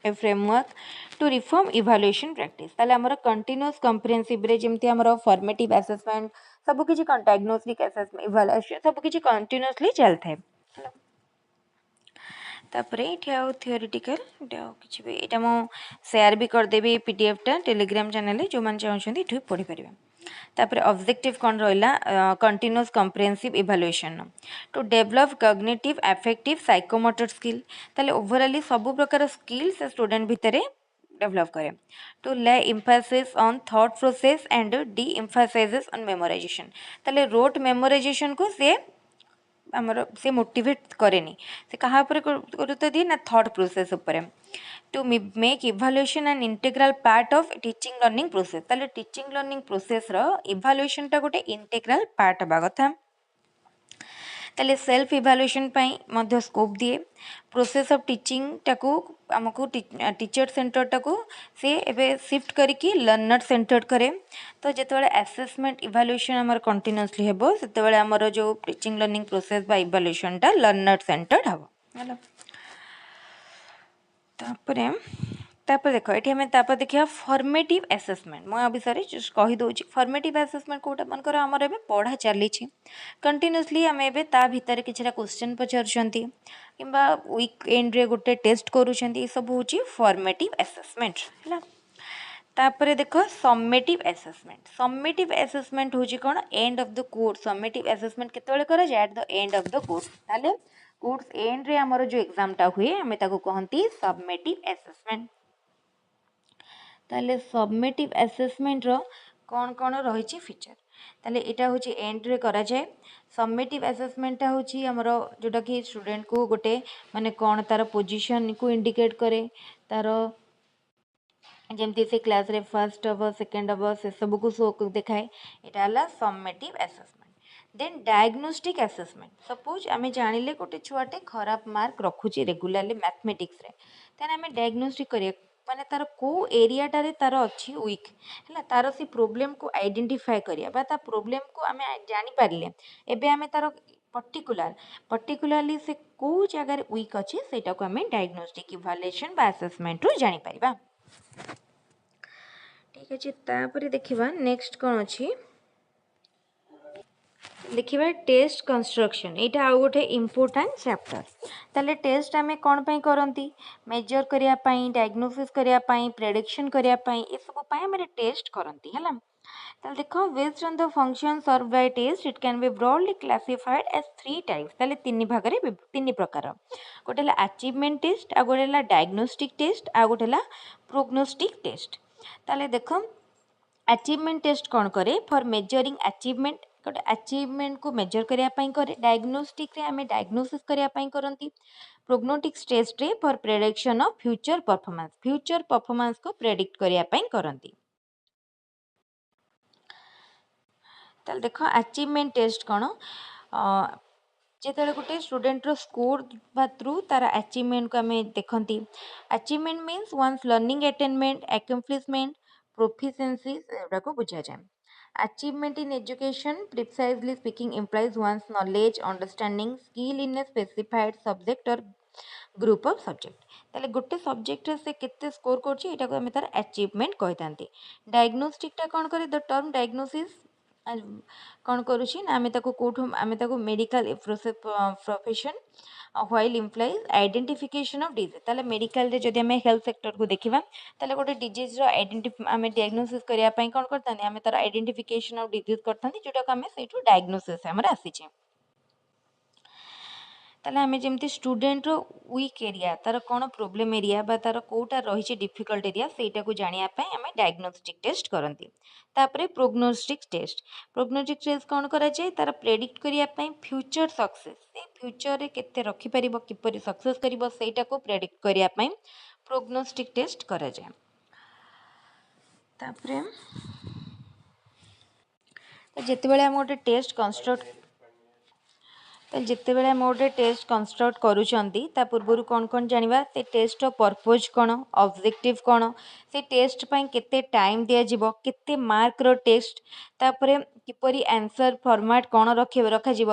a framework to reform evaluation practice. ताले हमर continuous comprehensive रे जेमती हमर formative assessment सब किछि diagnostic assessment evaluation सब किछि continuously चलथे। तापर ये आउ थियोरिटिकल किसी भी यहाँ मु सेयार भी करदेवी पीडीएफ टा टेलीग्राम चैनल जो मैंने चाहते ये पढ़ी पारे। तापर ऑब्जेक्टिव कौन रहा continuous comprehensive evaluation to develop cognitive affective psychomotor skill. ताले ओवरऑली सब प्रकार स्किल से स्टूडेंट भितर डेवलप करे। To lay emphasis on thought process and deemphasizes on memorization. ताले रोट मेमोराइजेशन को से आमर से मोटिवेट करेनी, से कहा गुरुत्व दिए ना थॉट प्रोसेस उपरे। To make evaluation and integral part of teaching learning process. ताले टीचिंग लर्निंग प्रोसेस रो इभालुएशन टा गोटे इंटेग्रल पार्ट हबा कथा। ताले सेल्फ इभालुएशन पई मध्य स्कोप दिए। प्रोसेस ऑफ टीचिंग टाकू आमको टीचर सेंटर टाकू से एबे शिफ्ट करिकी लर्नर सेंटर्ड करे। तो जेतेबेले असेसमेंट इभालुएशन हमर कंटीन्यूअसली हेबो, सेतेबेले हमर जो टीचिंग लर्निंग प्रोसेस बा इभालुएशन टा लर्नर सेंटर्ड हबो हैला। तापरे देखो ये हमें देखिए फॉर्मेटिव असेसमेंट। मुझे आ विषय जस्ट कहीदे फॉर्मेटिव असेसमेंट कौटा मनकर आमर ए पढ़ा चली कंटिन्यूअसली आम ए भितर किसी क्वेश्चन पचार कि वीक एंड रे गोटे टेस्ट करूँ सब हूँ फॉर्मेटिव असेसमेंट है। तापर देख समेटिव असेसमेंट। समेटिव असेसमेंट हूँ कौन end of the course. Summative assessment केतेबेले कराए at the end of the course. ताले कोर्स एंड रे आमर जो एग्जाम टा हुए आम ताको कहती समेटिव असेसमेंट। ताले सबमेटिव असेसमेंट रो कौन रही फीचर, ताले इटा हूँ एंड रे करा जाए। सबमेटिव असेसमेंट हूँ आमर जोटा कि स्टूडेंट को गोटे माने कौन तार पोजीशन को इंडिकेट करे, तार जमती से क्लास रे फर्स्ट हम सेकेंड हम से सब को शो देखाए, यहाँ summative assessment. Then diagnostic assessment. Suppose आम जानिले गोटे छुआटे खराब मार्क रखुची रेगुलारली मैथमेटिक्स रे, तेन आम डायग्नोस्टिक करिया माने तार को एरियाटारे तार अच्छी वीक है, तार से प्रोब्लेम को आइडेंटिफाई करिया बा ता प्रोब्लेम को आम जानी पारिले एबे आम तार पर्टिकुलारली से को जगार वीक अच्छे सेटा को आम डायग्नोस्टिक इभालुएशन बा असेसमेंट रु जानी परिबा। ठीक अच्छे तापर देखिबा नेक्स्ट कौन अच्छी देखिए टेस्ट कंस्ट्रक्शन। यहाँ आउ गोटे इम्पोर्टाट चैप्टर। ताले टेस्ट आम कौन पाई करती मेजर करने डायग्नोसिस करने प्रेडिक्शन करने ये सब आम टेस्ट करती है। ताले देखो based on the function serve by test it can be broadly classified as 3 types. ताले तीन भाग में 3 प्रकार। गोटे अचीवमेंट टेस्ट, आ गोटे डायग्नोस्टिक टेस्ट, आ गोटे प्रोग्नोस्टिक टेस्ट। ताले देखो अचीवमेंट टेस्ट कौन करे फॉर मेजरिंग अचीवमेंट, गोटे अचीवमेंट को मेजर करने करे। डायग्नोस्टिक रे आम डायग्नोसिस करने करती। प्रोग्नोटिक टेस्ट रे for prediction of future performance को प्रेडिक्ट करने करती। ताल देखो अचीवमेंट टेस्ट कौन ଯେତେବେଳେ ଗୋଟେ ଷ୍ଟୁଡେଣ୍ଟର ସ୍କୋର ବା ଥ୍ରୁ ତାର ଆଚିଭମେଣ୍ଟକୁ ଆମେ ଦେଖନ୍ତି। Achievement means one's learning attainment, accomplishment, proficiency ଏଗୁଡ଼ାକୁ ବୁଝାଯାଏ। Achievement in education, precisely speaking, implies one's knowledge, understanding, skill in a specified subject or group of subject। তাহলে ଗୋଟେ ସବଜେକ୍ଟରେ ସେ କେତେ ସ୍କୋର କରୁଛି ଏଇଟାକୁ ଆମେ ତାର ଆଚିଭମେଣ୍ଟ କହିଥାନ୍ତି। ଡାୟଗ୍ନୋଷ୍ଟିକଟା କ'ଣ କରେ? ଦ ଟର୍ମ ଡାୟଗ୍ନୋସିସ୍ କ'ଣ କରୁଛି ନା ଆମେ ତାକୁ medical profession while implies identification of disease. ତାହେଲେ ମେଡ଼ିକାଲରେ ଯଦି ଆମେ ହେଲ୍ଥ ସେକ୍ଟରକୁ ଦେଖିବା ତାହେଲେ ଗୋଟେ ଡିଜିଜ୍ର ଆମେ ଡାୟଗ୍ନୋସିସ୍ କରିବା ପାଇଁ କ'ଣ କରିଥାନ୍ତି? ଆମେ ତାର ଆଇଡେଣ୍ଟିଫିକେସନ୍ ଅଫ୍ ଡିଜିଜ୍ କରିଥାନ୍ତି, ଯେଉଁଟାକୁ ଆମେ ସେଇଠୁ ଡାୟଗ୍ନୋସିସ୍ ଆମର ଆସିଛେ। ତାହେଲେ ଆମେ ଯେମିତି ଷ୍ଟୁଡେଣ୍ଟର ୱିକ୍ ଏରିଆ, ତାର କ'ଣ ପ୍ରୋବ୍ଲେମ୍ ଏରିଆ ବା ତାର କେଉଁଟା ରହିଛି ଡିଫିକଲ୍ଟ ଏରିଆ, ସେଇଟାକୁ ଜାଣିବା ପାଇଁ ଆମେ ଡାୟଗ୍ନୋଷ୍ଟିକ୍ ଟେଷ୍ଟ କରନ୍ତି। ତାପରେ ପ୍ରୋଗ୍ନୋଷ୍ଟିକ୍ ଟେଷ୍ଟ। ପ୍ରୋଗ୍ନୋଷ୍ଟିକ୍ ଟେଷ୍ଟ କ'ଣ କରାଯାଏ? ତାର ପ୍ରେଡିକ୍ଟ କରିବା ପାଇଁ ଫ୍ୟୁଚର ସକ୍ସେସ୍, ସେ ଫ୍ୟୁଚରରେ କେତେ ରଖିପାରିବ, କିପରି ସକ୍ସେସ୍ କରିବ, ସେଇଟାକୁ ପ୍ରେଡିକ୍ଟ କରିବା ପାଇଁ ପ୍ରୋଗ୍ନୋଷ୍ଟିକ୍ ଟେଷ୍ଟ କରାଯାଏ। ତାପରେ ଯେତେବେଳେ ଆମେ ଗୋଟେ ଟେଷ୍ଟ ଯେତେବେଳେ ଆମେ ଗୋଟେ ଟେଷ୍ଟ କନଷ୍ଟ୍ରକ୍ଟ କରୁଛନ୍ତି ତା ପୂର୍ବରୁ କ'ଣ ଜାଣିବା? ସେ ଟେଷ୍ଟର ପର୍ପୋଜ୍ କ'ଣ, ଅବଜେକ୍ଟିଭ୍ କ'ଣ, ସେ ଟେଷ୍ଟ ପାଇଁ କେତେ ଟାଇମ୍ ଦିଆଯିବ, କେତେ ମାର୍କର ଟେଷ୍ଟ, ତାପରେ କିପରି ଆନ୍ସର ଫର୍ମାଟ୍ କ'ଣ ରଖାଯିବ,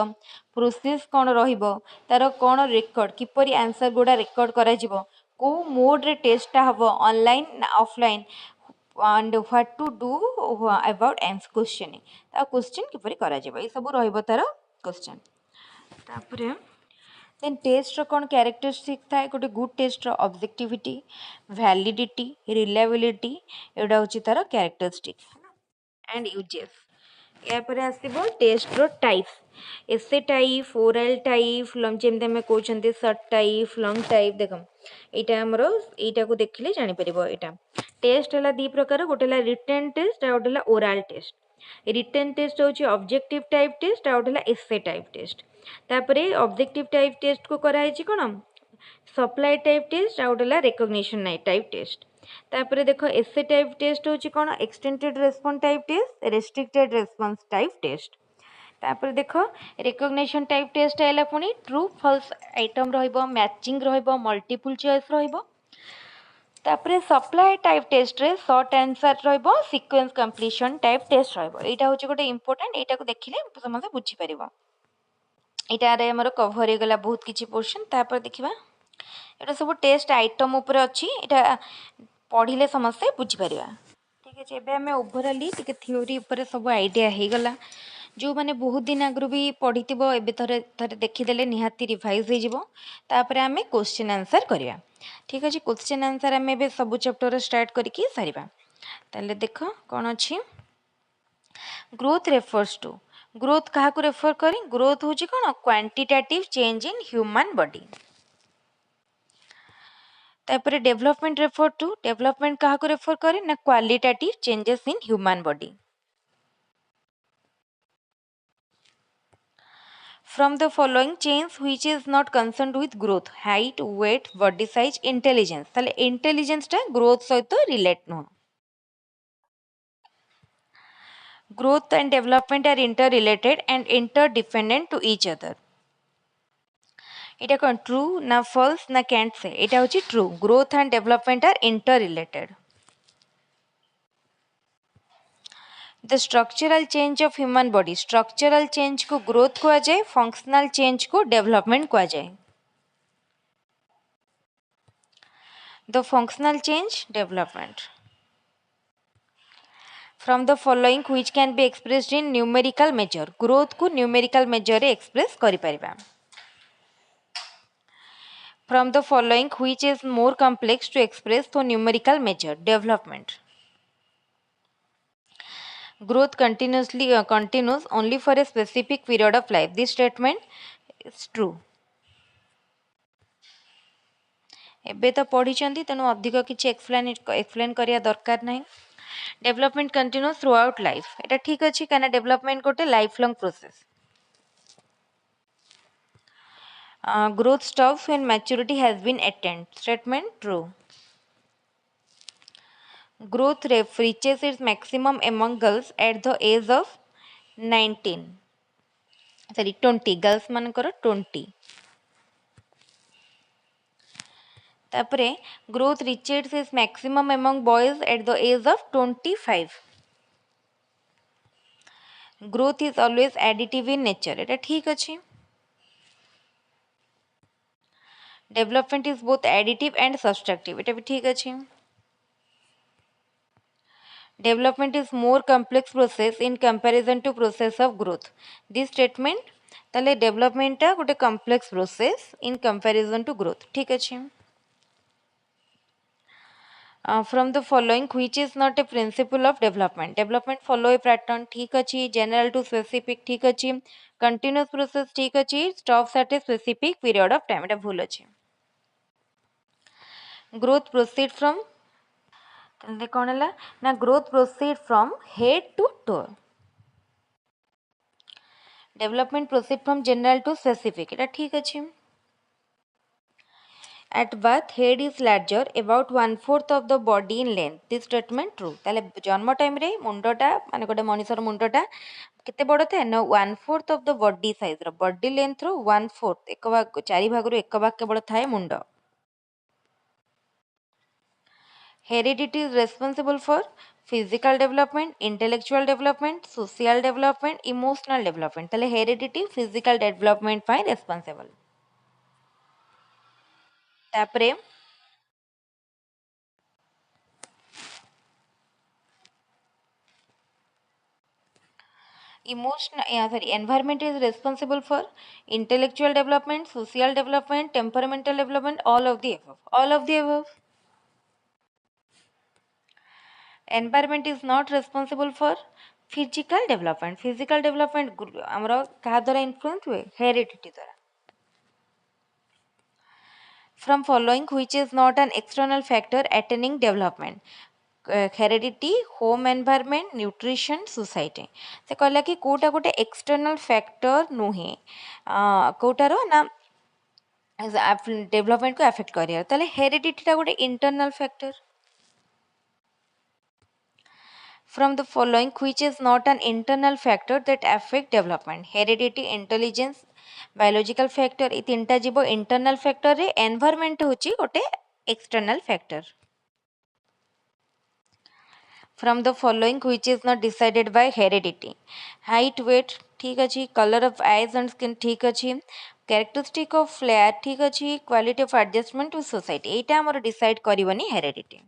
ପ୍ରୋସେସ୍ କ'ଣ ରହିବ, ତାର କ'ଣ ରେକର୍ଡ଼, କିପରି ଆନ୍ସର ଗୁଡ଼ା ରେକର୍ଡ଼ କରାଯିବ, କେଉଁ ମୋଡ଼ରେ ଟେଷ୍ଟଟା ହେବ, ଅନଲାଇନ୍ ନା offline, and what to do about questioning, ଆଉ କ୍ୱେଶ୍ଚିନ୍ କିପରି କରାଯିବ, ଏସବୁ ରହିବ ତାର କ୍ୱେଶ୍ଚନ୍। ତାପରେ ଦେନ୍ ଟେଷ୍ଟର କ'ଣ କ୍ୟାରେକ୍ଟରିଷ୍ଟିକ୍ ଥାଏ? ଗୋଟେ ଗୁଡ୍ ଟେଷ୍ଟର ଅବଜେକ୍ଟିଭିଟି, ଭ୍ୟାଲିଡିଟି, ରିଲାଏବିଲିଟି, ଏଗୁଡ଼ା ହେଉଛି ତାର କ୍ୟାରେକ୍ଟରିଷ୍ଟିକ୍ ଆଣ୍ଡ ୟୁଜେସ୍। ଏହାପରେ ଆସିବ ଟେଷ୍ଟର ଟାଇପ୍ସ। ଏସେ ଟାଇପ୍, ଓରାଲ୍ ଟାଇପ୍, ଯେମିତି ଆମେ କହୁଛନ୍ତି ସର୍ଟ ଟାଇପ୍, ଲଙ୍ଗ ଟାଇପ୍। ଦେଖ ଏଇଟା ଆମର ଏଇଟାକୁ ଦେଖିଲେ ଜାଣିପାରିବ। ଏଇଟା ଟେଷ୍ଟ ହେଲା ଦୁଇ ପ୍ରକାର, ଗୋଟେ ହେଲା ରିଟେନ୍ ଟେଷ୍ଟ ଆଉ ଗୋଟେ ହେଲା ଓରାଲ୍ ଟେଷ୍ଟ। ରିଟେନ୍ ଟେଷ୍ଟ ହେଉଛି ଅବଜେକ୍ଟିଭ୍ ଟାଇପ୍ ଟେଷ୍ଟ ଆଉ ଗୋଟେ ହେଲା ଏସେ ଟାଇପ୍ ଟେଷ୍ଟ। ତାପରେ ଅବଜେକ୍ଟିଭ୍ ଟାଇପ୍ ଟେଷ୍ଟକୁ କରାହେଇଛି କ'ଣ? ସପ୍ଲାଏ ଟାଇପ୍ ଟେଷ୍ଟ ଆଉ ଗୋଟେ ହେଲା ରେକଗ୍ନିସନ୍ ଟାଇପ୍ ଟେଷ୍ଟ। ତାପରେ ଦେଖ ଏସେ ଟାଇପ୍ ଟେଷ୍ଟ ହେଉଛି କ'ଣ? Extended response type test, restricted response type test. ତାପରେ ଦେଖ ରେକଗ୍ନିସନ୍ ଟାଇପ୍ ଟେଷ୍ଟ ହେଲା ପୁଣି ଟ୍ରୁ ଫଲ୍ସ ଆଇଟମ୍ ରହିବ, ମ୍ୟାଚିଂ ରହିବ, ମଲ୍ଟିପୁଲ୍ ଚଏସ୍ ରହିବ। ତାପରେ ସପ୍ଲାଏ ଟାଇପ୍ ଟେଷ୍ଟରେ ସର୍ଟ ଆନ୍ସର ରହିବ, ସିକ୍ୱେନ୍ସ କମ୍ପ୍ଲିସନ୍ ଟାଇପ୍ ଟେଷ୍ଟ ରହିବ। ଏଇଟା ହେଉଛି ଗୋଟେ ଇମ୍ପୋର୍ଟାଣ୍ଟ, ଏଇଟାକୁ ଦେଖିଲେ ସମସ୍ତେ ବୁଝିପାରିବ। ଏଇଟାରେ ଆମର କଭର୍ ହେଇଗଲା ବହୁତ କିଛି ପୋର୍ସନ୍। ତାପରେ ଦେଖିବା ଏଇଟା ସବୁ ଟେଷ୍ଟ ଆଇଟମ୍ ଉପରେ ଅଛି, ଏଇଟା ପଢ଼ିଲେ ସମସ୍ତେ ବୁଝିପାରିବା। ଠିକ୍ ଅଛି, ଏବେ ଆମେ ଓଭରାଲି ଟିକେ ଥିଓରି ଉପରେ ସବୁ ଆଇଡ଼ିଆ ହେଇଗଲା। ଯେଉଁମାନେ ବହୁତ ଦିନ ଆଗରୁ ବି ପଢ଼ିଥିବ ଏବେ ଥରେ ଦେଖିଦେଲେ ନିହାତି ରିଭାଇଜ୍ ହେଇଯିବ। ତାପରେ ଆମେ କ୍ୱେଶ୍ଚିନ୍ ଆନ୍ସର୍ କରିବା। ଠିକ୍ ଅଛି, କ୍ୱେଶ୍ଚିନ୍ ଆନ୍ସର୍ ଆମେ ଏବେ ସବୁ ଚାପ୍ଟର ଷ୍ଟାର୍ଟ କରିକି ସାରିବା। ତାହେଲେ ଦେଖ କ'ଣ ଅଛି? ଗ୍ରୋଥ୍ ରେଫର୍ସ ଟୁ, ଗ୍ରୋଥ୍ କାହାକୁ ରେଫର୍ କରି? ଗ୍ରୋଥ୍ ହେଉଛି କ'ଣ? Quantitative change in human body. ତାପରେ ଡେଭଲପମେଣ୍ଟ ରେଫର୍ ଟୁ, ଡେଭଲପମେଣ୍ଟ କାହାକୁ ରେଫର୍ করে? ନା qualitative changes in human body. From the following change which is not concerned with growth, height, weight, body size, intelligence। তাহলে ইন্টেলিজেন্সটা growth সহিত relate নয়। Growth and development are interrelated and interdependent to each other। এটা কোন true না false না can't সে? এটা হচ্ছে true. Growth and development are interrelated। The structural change of human body, structural change को growth कुआ जाए, functional change को development कुआ जाए। The functional change development। From the following which can be expressed in numerical measure, growth को numerical measure रे express करि परिबा। From the following which is more complex to express through numerical measure, development। Growth continues only for a specific period of life, this statement is true। ଏବେ ତ ପଢ଼ିଛନ୍ତି ତେଣୁ ଅଧିକ କିଛି explain କରିବା ଦରକାର ନାହିଁ। Development continues throughout life, ଏଇଟା ଠିକ୍ ଅଛି କାହିଁକିନା ଡେଭଲପମେଣ୍ଟ ଗୋଟେ lifelong process. Growth stops when maturity has been attained, statement true। Growth reaches its maximum among girls at the age of 19, sorry 20 girls मानकर 20 तापरे growth reaches is maximum among boys at the age of 25 growth is always additive in nature एटा ठीक अछि development is both additive and subtractive एटा भी ठीक अछि development is more complex process in comparison to process of growth this statement ताले development टा गोटे complex process in comparison to growth ठीक अछि from the following which is not a principle of development follow a pattern ठीक अछि general to specific ठीक अछि continuous process ठीक अछि stops at a specific period of time एटा भूल अछि growth proceed from कौन है ना growth proceed from head to toe development proceed from general to specific एटा ठीक अछि at birth head is larger about 1/4 of the body in length this statement true ताले जन्म टाइम रे मुंडटा माने गोटे मनिषर मुंडटा केते बड़ थाए ना 1/4 of the body size रो बॉडी लेंथ रो 1/4 एक भाग 4 भाग रो एक भाग केवल थाए मुंड heredity is responsible for physical development intellectual development social development emotional development ताले heredity physical development पाई responsible तापरे environment is responsible for intellectual development social development temperamental development all of the above environment is not responsible for physical development amra kaha dwara influence हुए heredity द्वारा from following which is not an external factor attaining development heredity home environment nutrition society से कहला कि कोटा गोटे external factor नुहे Kotaro ना development को affect करिया ताले हेरिडिटी टा गोटे internal factor from the following which is not an internal factor that affect development heredity intelligence biological factor ए तीनटा जीवो internal factor रे environment होची गोटे external factor from the following which is not decided by heredity height weight ठीक अछि color of eyes and skin ठीक अछि characteristic of flair ठीक अछि quality of adjustment to society एटा हमर decide करबनी heredity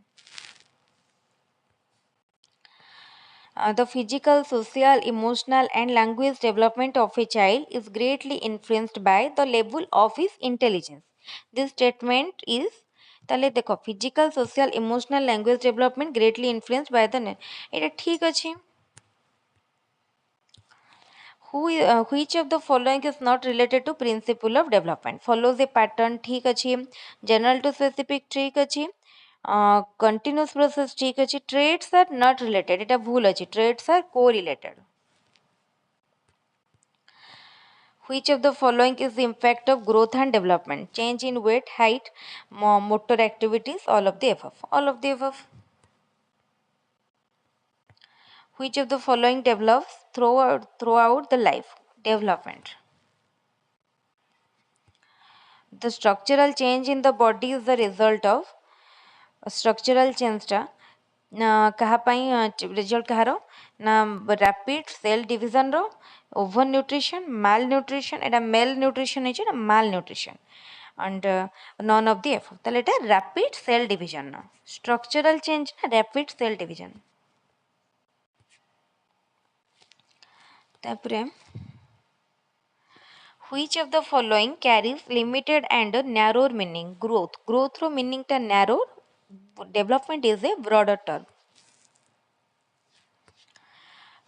the physical, social, emotional, and language development of a child is greatly influenced by the level of his intelligence. This statement is ताले देखो physical, social, emotional, language development greatly influenced by the एटा ठीक अछि which of the following is not related to principle of development follows a pattern ठीक अछि general to specific ठीक अछि continuous process ठीक अछि traits are not related एटा भूल अछि traits are correlated which of the following is the impact of growth and development change in weight height motor activities all of the above which of the following develops throughout the life development the structural change in the body is the result of structural change टा कहा result कहार ना rapid cell division रो over nutrition malnutrition एटा malnutrition है ना malnutrition and none of the एफ ताले एटा rapid cell division structural change ना रैपिड सेल डिविजन तापरे which of the following carries limited and narrow meaning growth ro meaning ta narrow development is a broader term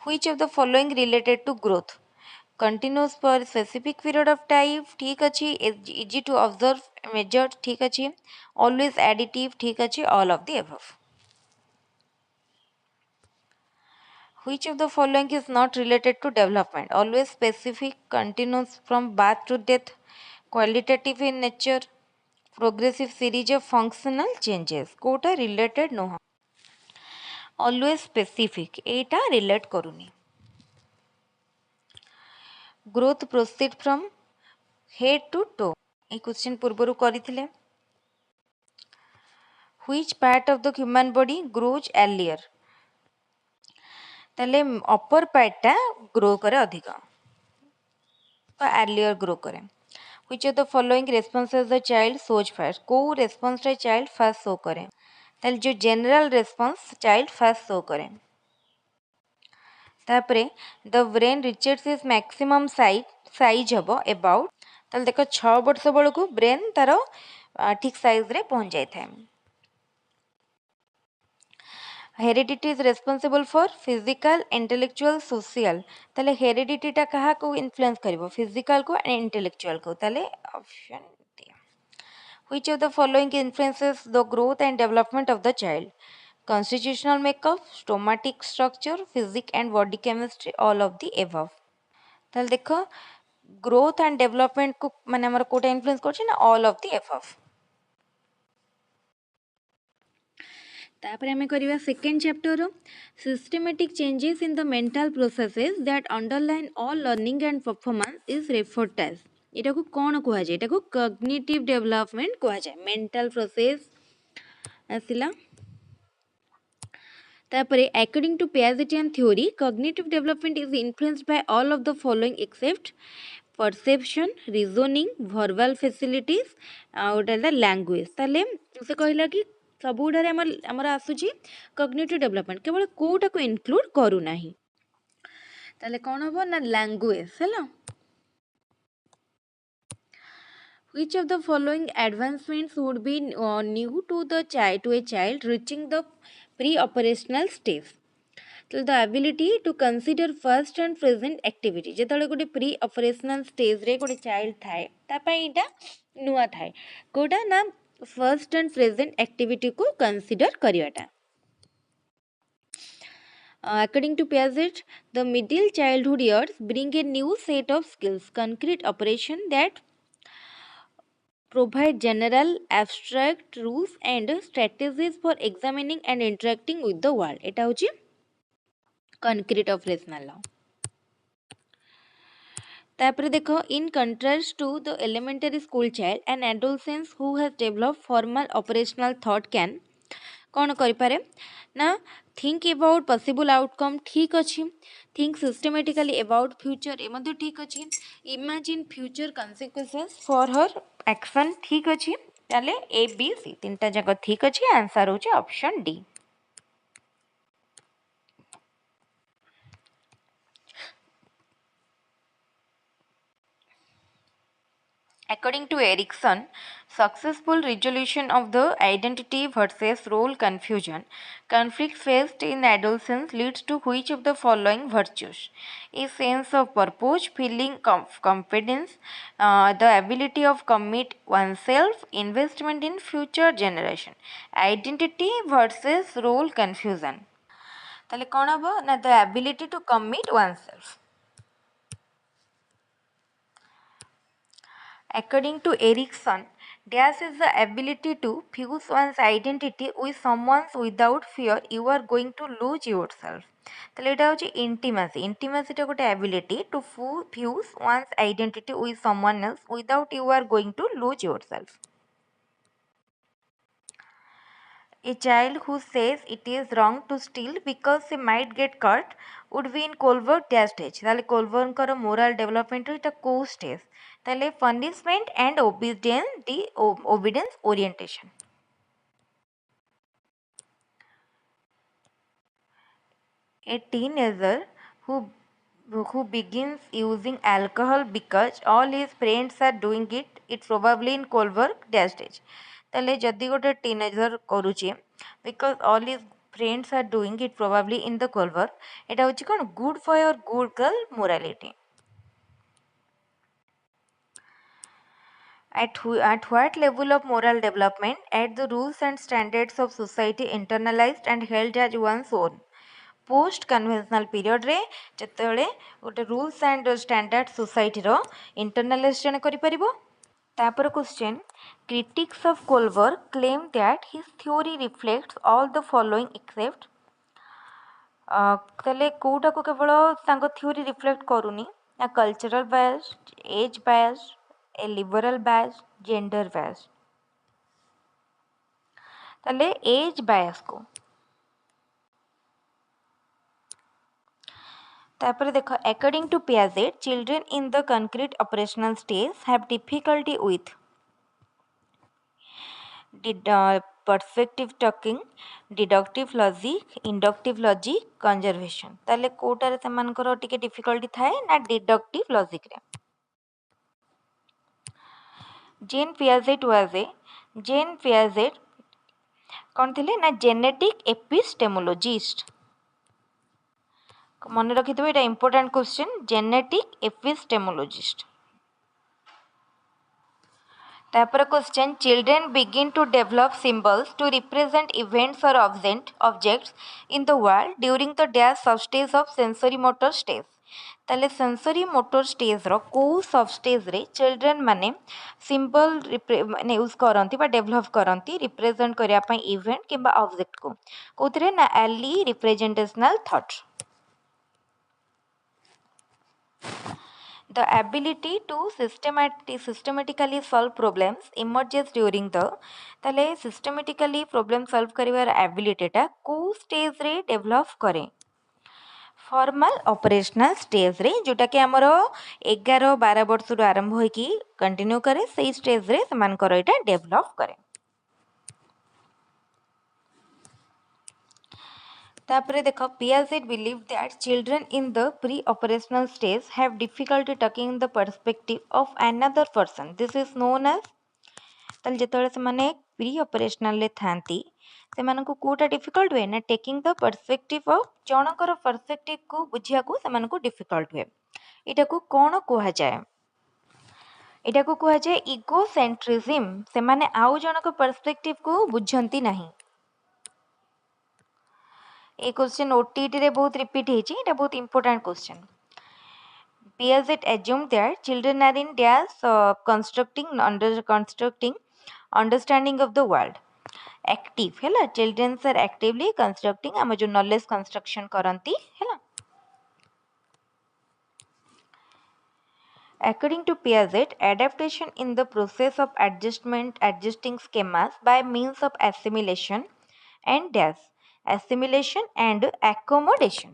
which of the following related to growth continuous for specific period of time ठीक अछि easy to observe measure ठीक अछि always additive ठीक अछि all of the above which of the following is not related to development always specific continuous from birth to death qualitative in nature progressive series of functional changes कोटा related no always specific एटा relate करूनी growth proceed from head to toe ये question पूर्व करथिले which part of the human body grows earlier ताले upper पार्टटा grow करे अधिक अर्लियर ग्रो करे which of the following responses the child shows first को रेस्पॉन्स रे चाइल्ड फर्स्ट शो करे ताले जो general response child first show करे तापरे the brain reaches is maximum size हम अबाउट ताले देख 6 वर्ष बेलू ब्रेन तार ठीक साइज रे पहुंच जाए था heredity is responsible for physical intellectual social ताले हेरिडिटीटा कहा को इन्फ्लुएंस करिवो फिजिकल को एंड इंटेलेक्चुअल को ताले option D which of the following influences the growth and development of the child constitutional makeup stomatic structure physics and body chemistry all of the above ताले देखो growth and development को माने हमर Kota influence करछि ना all of the above तापर हमें करिवा second chapter systematic changes in the mental processes that underline all learning and performance is referred as एटा को कोन कहआ जाय एटा को कॉग्निटिव डेवलपमेंट कहआ जाय मेंटल प्रोसेस आसिला तापरे according to Piagetian theory cognitive development is influenced by all of the following except perception reasoning verbal facilities out of the language ताले से कहला कि सबुडारे हमर आसुची cognitive development केवल कोटा को include करू नाही ताले कोन हबो ना language हैला which of the following advancements would be new to a child reaching the pre-operational stage तो the ability to consider first and present activity जेतले गोटे प्री ऑपरेशनल स्टेज रे गोटे चाइल्ड थाए ता पई इटा नुआ थाए कोटा ना फर्स्ट एंड प्रेजेंट एक्टिविटी को consider करियाटा according to Piaget the middle childhood years bring a new set of skills concrete operation that provide general abstract rules and strategies for examining and interacting with the world eta hochi concrete operational law तापरे देखो in contrast to the elementary school child an adolescent who has developed formal operational thought can कौन करि पारे ना think about possible outcome ठीक अछि think systematically about future ए मध्ये ठीक अछि imagine future consequences for her action ठीक अछि ताले ए बी सी तीनटा जगह ठीक अछि आंसर होछि option D According to Erickson, successful resolution of the identity versus role confusion conflict faced in adolescence leads to which of the following virtues? A sense of purpose, feeling confidence, the ability of commit oneself, investment in future generation. Identity versus role confusion. ताले कौन हबो ना the ability to commit oneself. According to Erickson, dash is the ability to fuse one's identity with someone's without fear you are going to lose yourself. ताले एटा होची intimacy. Intimacy टा गोटे ability to fuse one's identity with someone else without you are going to lose yourself. A child who says it is wrong to steal because he might get caught would be in Kohlberg dash stage. ताले Kohlberg कर moral development इटा को stage. ताले punishment and obedience orientation. A teenager who begins using alcohol because all his friends are doing it, it's probably in Kohlberg dash stage. ताले जदि गोटे teenager करूचे because all his friends are doing it probably in the Kohlberg एटा होची कोन good boy or good girl morality. At what level of moral development at the rules and standards of society internalized and held as one's own? Post conventional period रे जतले गोटे rules and standards society row internalization करि परिबो तापर question critics of Kohlberg claim that his theory reflects all the following except तले कोटा को केवल तांको theory reflect करूनी ना cultural bias, age bias, a liberal bias, gender bias. ताले एज बायस को तापर देखो according to Piaget children in the concrete operational stage have difficulty with perspective talking, deductive logic, inductive logic, conservation। ताले कोटारे सेमानकर टिके difficulty थाए ना deductive logic रे। Jean Piaget was a Jean Piaget कौन थिले ना जेनेटिक एपिस्टेमोलॉजिस्ट। मन रखिथिबे एटा इंपोर्टेंट क्वेश्चन जेनेटिक एपिस्टेमोलॉजिस्ट। तापर question children begin to develop symbols to represent events or objects in the world during the dash substage of sensory motor stage. ताले sensory motor stage रो को सब stage रे children माने symbol माने use करंती बा develop करंती represent करिया पई इवेंट किबा ऑब्जेक्ट को कोथरे ना early representational thought. The ability to systematically solve problems emerges during the ताले systematically problem solve करिवार ability टा को स्टेज रे डेवलप करे फॉर्मल ऑपरेशनल स्टेज रे जोटा कि हमर 11-12 वर्ष रु आरंभ होई कि कंटिन्यू करे सेही स्टेज रे समान कर एटा डेवलप करे। तापरे देखो Piaget believed that children in the pre-operational stage have difficulty taking the perspective of another person. This is known as ताल जेतळे से माने प्री ऑपरेशनल ले थांती से मानको कोटा डिफिकल्ट हुए ना टेकिंग द पर्सपेक्टिव ऑफ जनकर पर्सपेक्टिव को बुझिया को से मानको डिफिकल्ट हुए। एटा को कोन कोहा जाय एटा को कोहा जाय इगोसेंट्रिज्म से माने आउ जनक पर्सपेक्टिव को बुझंती नहीं। ए क्वेश्चन ओटीटी रे बहुत रिपीट हेची एटा बहुत important question. Piaget assumed that children are in dash constructing understanding of the world active हैला children are actively constructing हम जो knowledge construction करंती हैला। According to Piaget, adaptation in the process of adjusting schemas by means of assimilation and accommodation।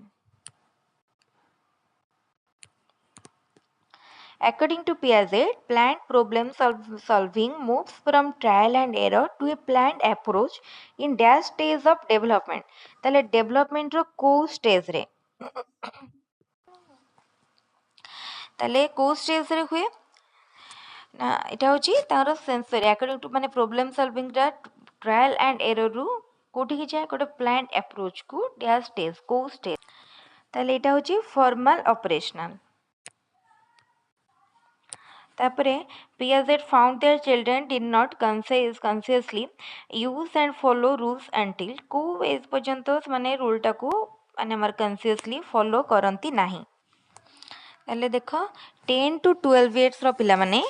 According to Piaget, planned problem solving moves from trial and error to a planned approach in dash stage of development। ताले development रो को stage रे ताले को stage रे हुए ना इटा होची तार सेंसरी अकॉर्डिंग टू माने प्रॉब्लम सॉल्विंग रा ट्रायल एंड एरर रु कोठी की जाय कोटे प्लान्ड अप्रोच को डैश स्टेज को स्टेज ताले इटा होची फॉर्मल ऑपरेशनल। तापरे Piaget found that children did not consciously use and follow rules until को एज पर्यंत माने रूल टा को माने हमर consciously follow करंती नाही। ताले देखो 10 to 12 इयर्स रो पिला माने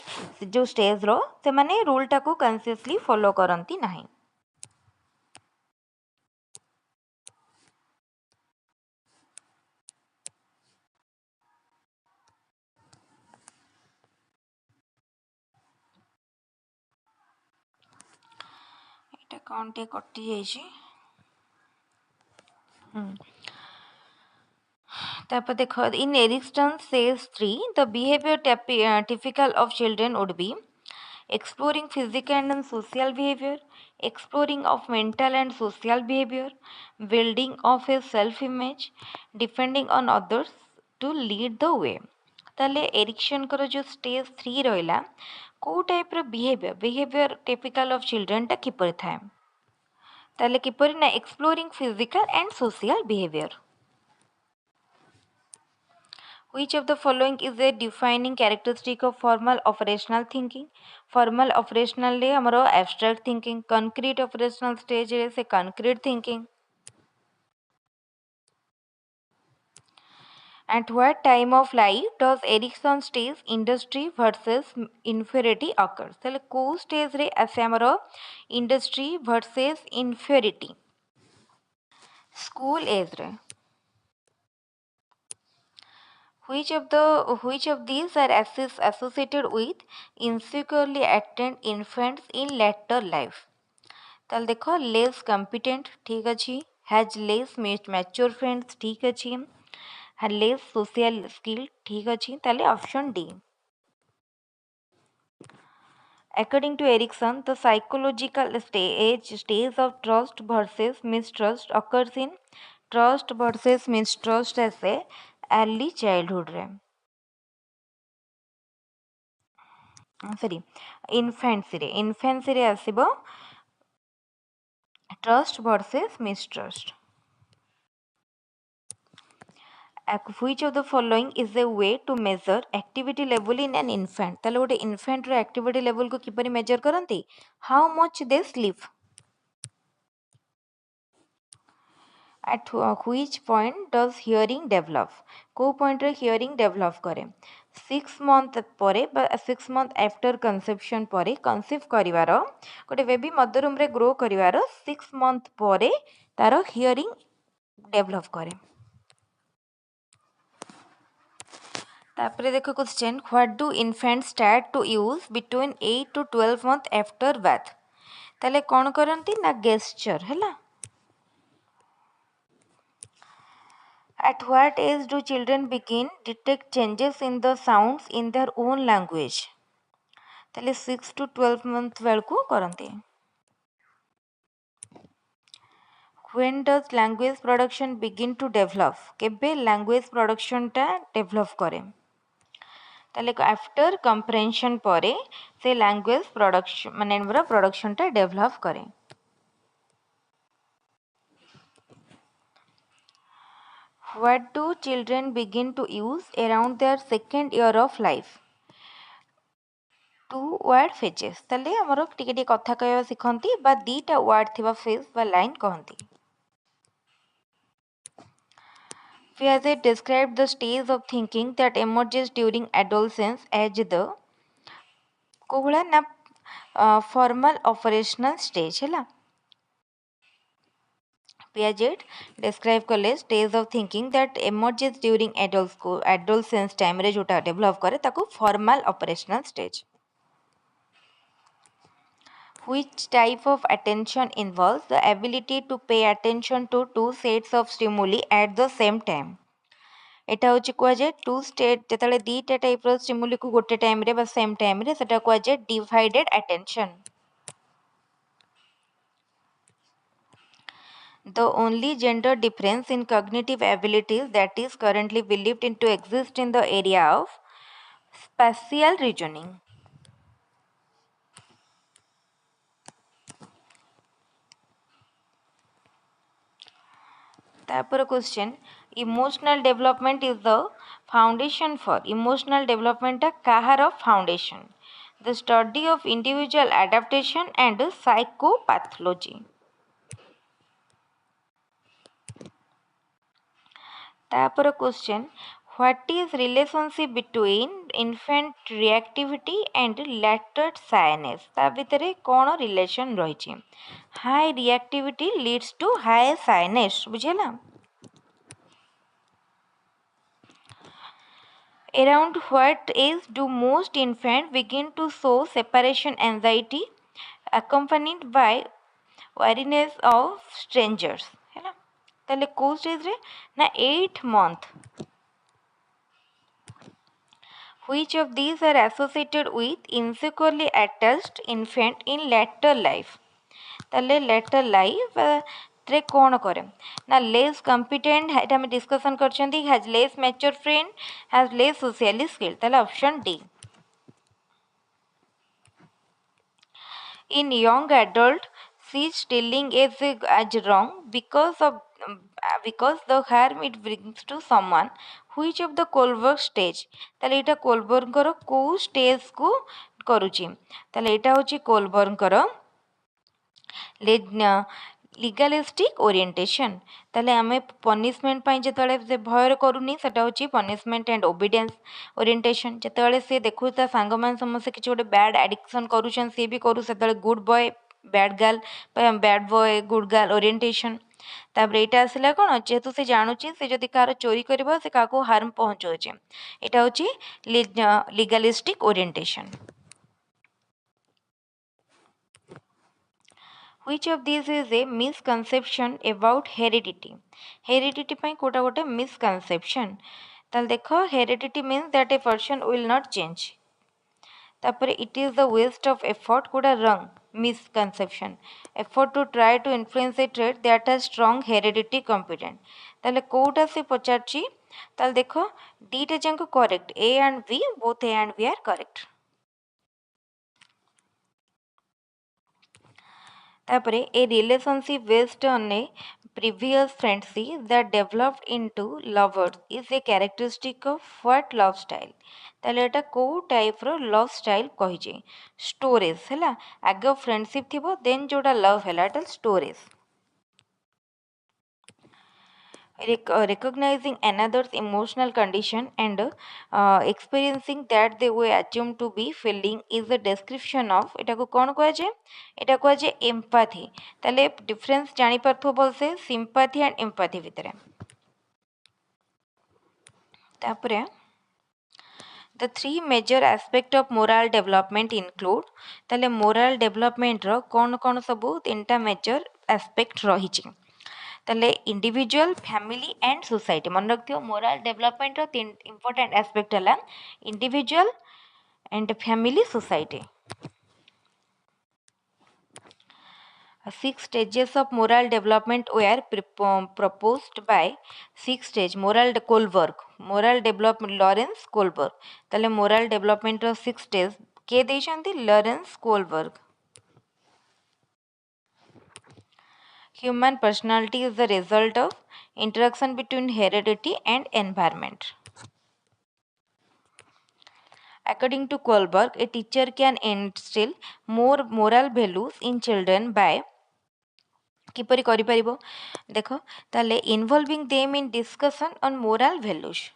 जो स्टेज रो से माने रूल टा को consciously follow करंती नाही। एटा काउंटे कटि जाईची तापर देखो इन Ericsson says 3 the behavior typical of children would be exploring physical and social behavior, exploring of mental and social behavior, building of a self image, depending on others to lead the way। ताले Erikson करो जो stage 3 रहिला को type रो behaviour typical of children टा किपर थाए ताले किपर ना exploring physical and social behaviour. Which of the following is a defining characteristic of formal operational thinking? Formal operational ले हमारो abstract thinking, concrete operational stage रे से concrete thinking। At what time of life does Erikson stage industry versus inferiority occur? ताले को stage रे ऐसे हमारो industry versus inferiority school age रे। which of these are associated with insecurely attend infants in later life? তাহলে দেখো less competent ঠিক ଅଛି, has less mature friends ঠিক ଅଛି, had less social skill ঠিক ଅଛି, তাহলে option D. According to Erickson, the psychological stage of trust versus mistrust occurs in trust versus mistrust as a early childhood रे sorry इन्फेन्सी रे आसीबो trust versus mistrust. Which of the following is a way to measure activity level in an infant? ताले गोटे infant रो activity level को किपरि measure करंती? How much they sleep? At which point does hearing develop? को point रे hearing develop करे? 6 month परे 6 month after conception परे conceive करिवार गोटे बेबी मदर रूम रे ग्रो करिवार 6 month परे तारो hearing develop करे। तापरे देखो question, what do infant start to use between 8 to 12 month after birth? ताले कौन करंती ना गेस्चर हैला। At what age do children begin detect changes in the sounds in their own language? ताले 6 to 12 month बेलकू करंती। When does language production begin to develop? केबे language production टा develop करे? ताले after कंप्रेhension परे से लैंग्वेज प्रोडक्शन माने production टा develop करे। What do children begin to use around their second year of life? 2 word phrases ताले हमरो टिके टिके कथा कहबा सिखंती बा दीटा वर्ड थिबा फ्रेज बा line कहंती। Piaget described the stage of thinking that emerges during adolescence as the Kohla ना फॉर्मल ऑपरेशनल स्टेज हैला। Piaget describe कले stage of thinking that emerges during adolescence time रे जोटा डेवलप करे ताको formal operational stage. Which type of attention involves the ability to pay attention to two sets of stimuli at the same time? एटा होची कुआ जे to state जेतले दीटा टाइप रो स्टिमुली को गोटे टाइम रे बा सेम टाइम रे सेटा कुआ J divided attention. The only gender difference in cognitive abilities that is currently believed to exist in the area of spatial reasoning. तापर question, emotional development is the foundation for emotional development काहार foundation? The study of individual adaptation and psychopathology. तापर question, what is relationship between infant reactivity and later shyness? ता भितरे कौन relation रही? High reactivity leads to high shyness, बुझेला। Around what age do most infants begin to show separation anxiety accompanied by wariness of strangers? है ना, ताले को stage रे ना 8 month. Which of these are associated with insecurely attached infant in later life? ताले later life रे कौन करे ना लेस कॉम्पिटेंट एटा हम डिस्कशन करछंती, has less mature friend, has less socially skill, ताले option D. In young adult, see stealing as wrong because the harm it brings to someone. Which of the Kohlberg stage? ताले एटा Kohlberg करो को stage को करूची? ताले एटा होची Kohlberg करो legalistic orientation. ताले आमे पनिशमेंट पाई जेतले से भयर करूनी सेटा होची पनिशमेंट एंड ओबीडियंस ओरिएंटेशन। जेतले से देखु ता सांग मान समस्त किछ गोटे बैड एडिक्शन करूछन से भी करू सेतले good boy bad girl bad boy good girl orientation. तापर एटा आसला कौन जेहेतु से जानूची से जदि कार चोरी कर से क्या हार्म पहुँचाऊे यहाँ हूँ legalistic orientation. Which of these is a misconception about heredity? Heredity ପାଇଁ କୋଉଟା ଗୋଟେ misconception। ତାହେଲେ ଦେଖ heredity means that a person will not change। ତାପରେ it is the waste of effort କୋଉଟା wrong misconception। effort to try to influence a trait that has strong heredity component। ତାହେଲେ କୋଉଟା ସେ ପଚାରୁଛି ତାହେଲେ ଦେଖ ଦିଟା ଯାକ correct A and B both A and B are correct। तापरे a relationship based on a previous friendship that developed into lovers is a characteristic of what love style। ताले एटा को टाइप रो लव स्टाइल कहि जे storage हैला आगे friendship थिबो then जोटा love हैला एटा storage. Recognizing another's emotional condition and experiencing that they were assumed to be feeling is a description of एटा को कौन कह जाए एटा कह जाए एम्पैथी। ताले डिफरेंस जानी पारथो बोलसे सिंपैथी एंड एम्पैथी भितरे। तापरे the three major aspect of moral development include ताले moral development रो कौन सबू तीनटा मेजर एस्पेक्ट रही ताले इंडिविजुअल फैमिली एंड सोसाइटी मन रखियो मोरल डेवलपमेंट रो तीन इंपोर्टेंट एस्पेक्ट हला individual and family society. 6 stages of moral development were proposed by 6 stage moral moral development Lawrence Kohlberg. ताले moral development रो 6 stage के देशंती Lawrence Kohlberg. Human personality is the result of interaction between heredity and environment. According to Kohlberg, a teacher can instill more moral values in children by किपरि करि परिबो देखो ताले involving them in discussion on moral values।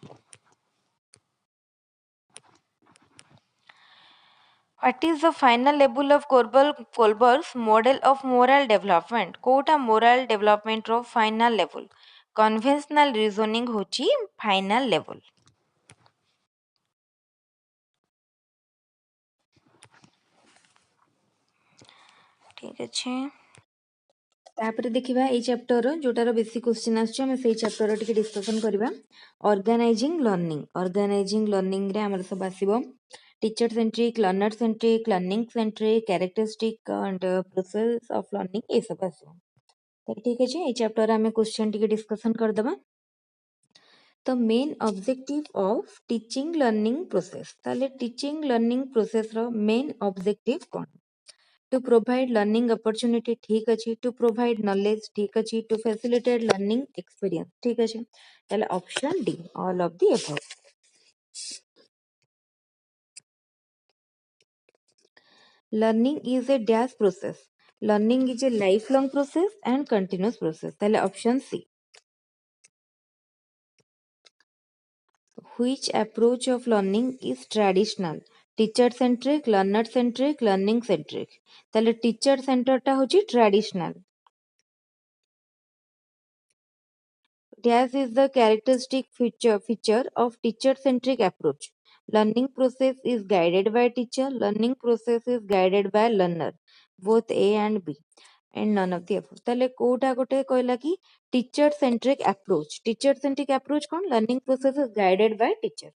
What is the final level of Kohlberg's model of moral development? Kota moral development row final level conventional reasoning होची final level। ठीक अच्छे तापर देखिबा ए chapter जोटार बेसी question आछे हम सेही चैप्टर टिके डिस्कशन करबा। ऑर्गेनाइजिंग लर्निंग रे हमर सब आसीबो teacher centric learner centric learning centric characteristic and process of learning ए सब आसीबो। तो ठीक अच्छे ए चैप्टर हम क्वेश्चन टिके डिस्कशन कर दबा। तो main objective of teaching learning process ताले टीचिंग लर्निंग प्रोसेस रो मेन ऑब्जेक्टिव कोन to provide learning opportunity ठीक अच्छी to provide knowledge ठीक अच्छी to facilitate learning experience ठीक अच्छी ताले option D all of the above। learning is a dash process learning is a lifelong process and continuous process ताले option C. which approach of learning is traditional teacher centric learner centric learning centric ताले teacher center टा होची traditional। Dash is the characteristic feature of teacher-centric approach. Learning process is guided by teacher. Learning process is guided by learner. Both A and B. And none of the above. ताले कोटा कोटे कहला कि teacher-centric approach. Teacher-centric approach कौन? Learning process is guided by teacher.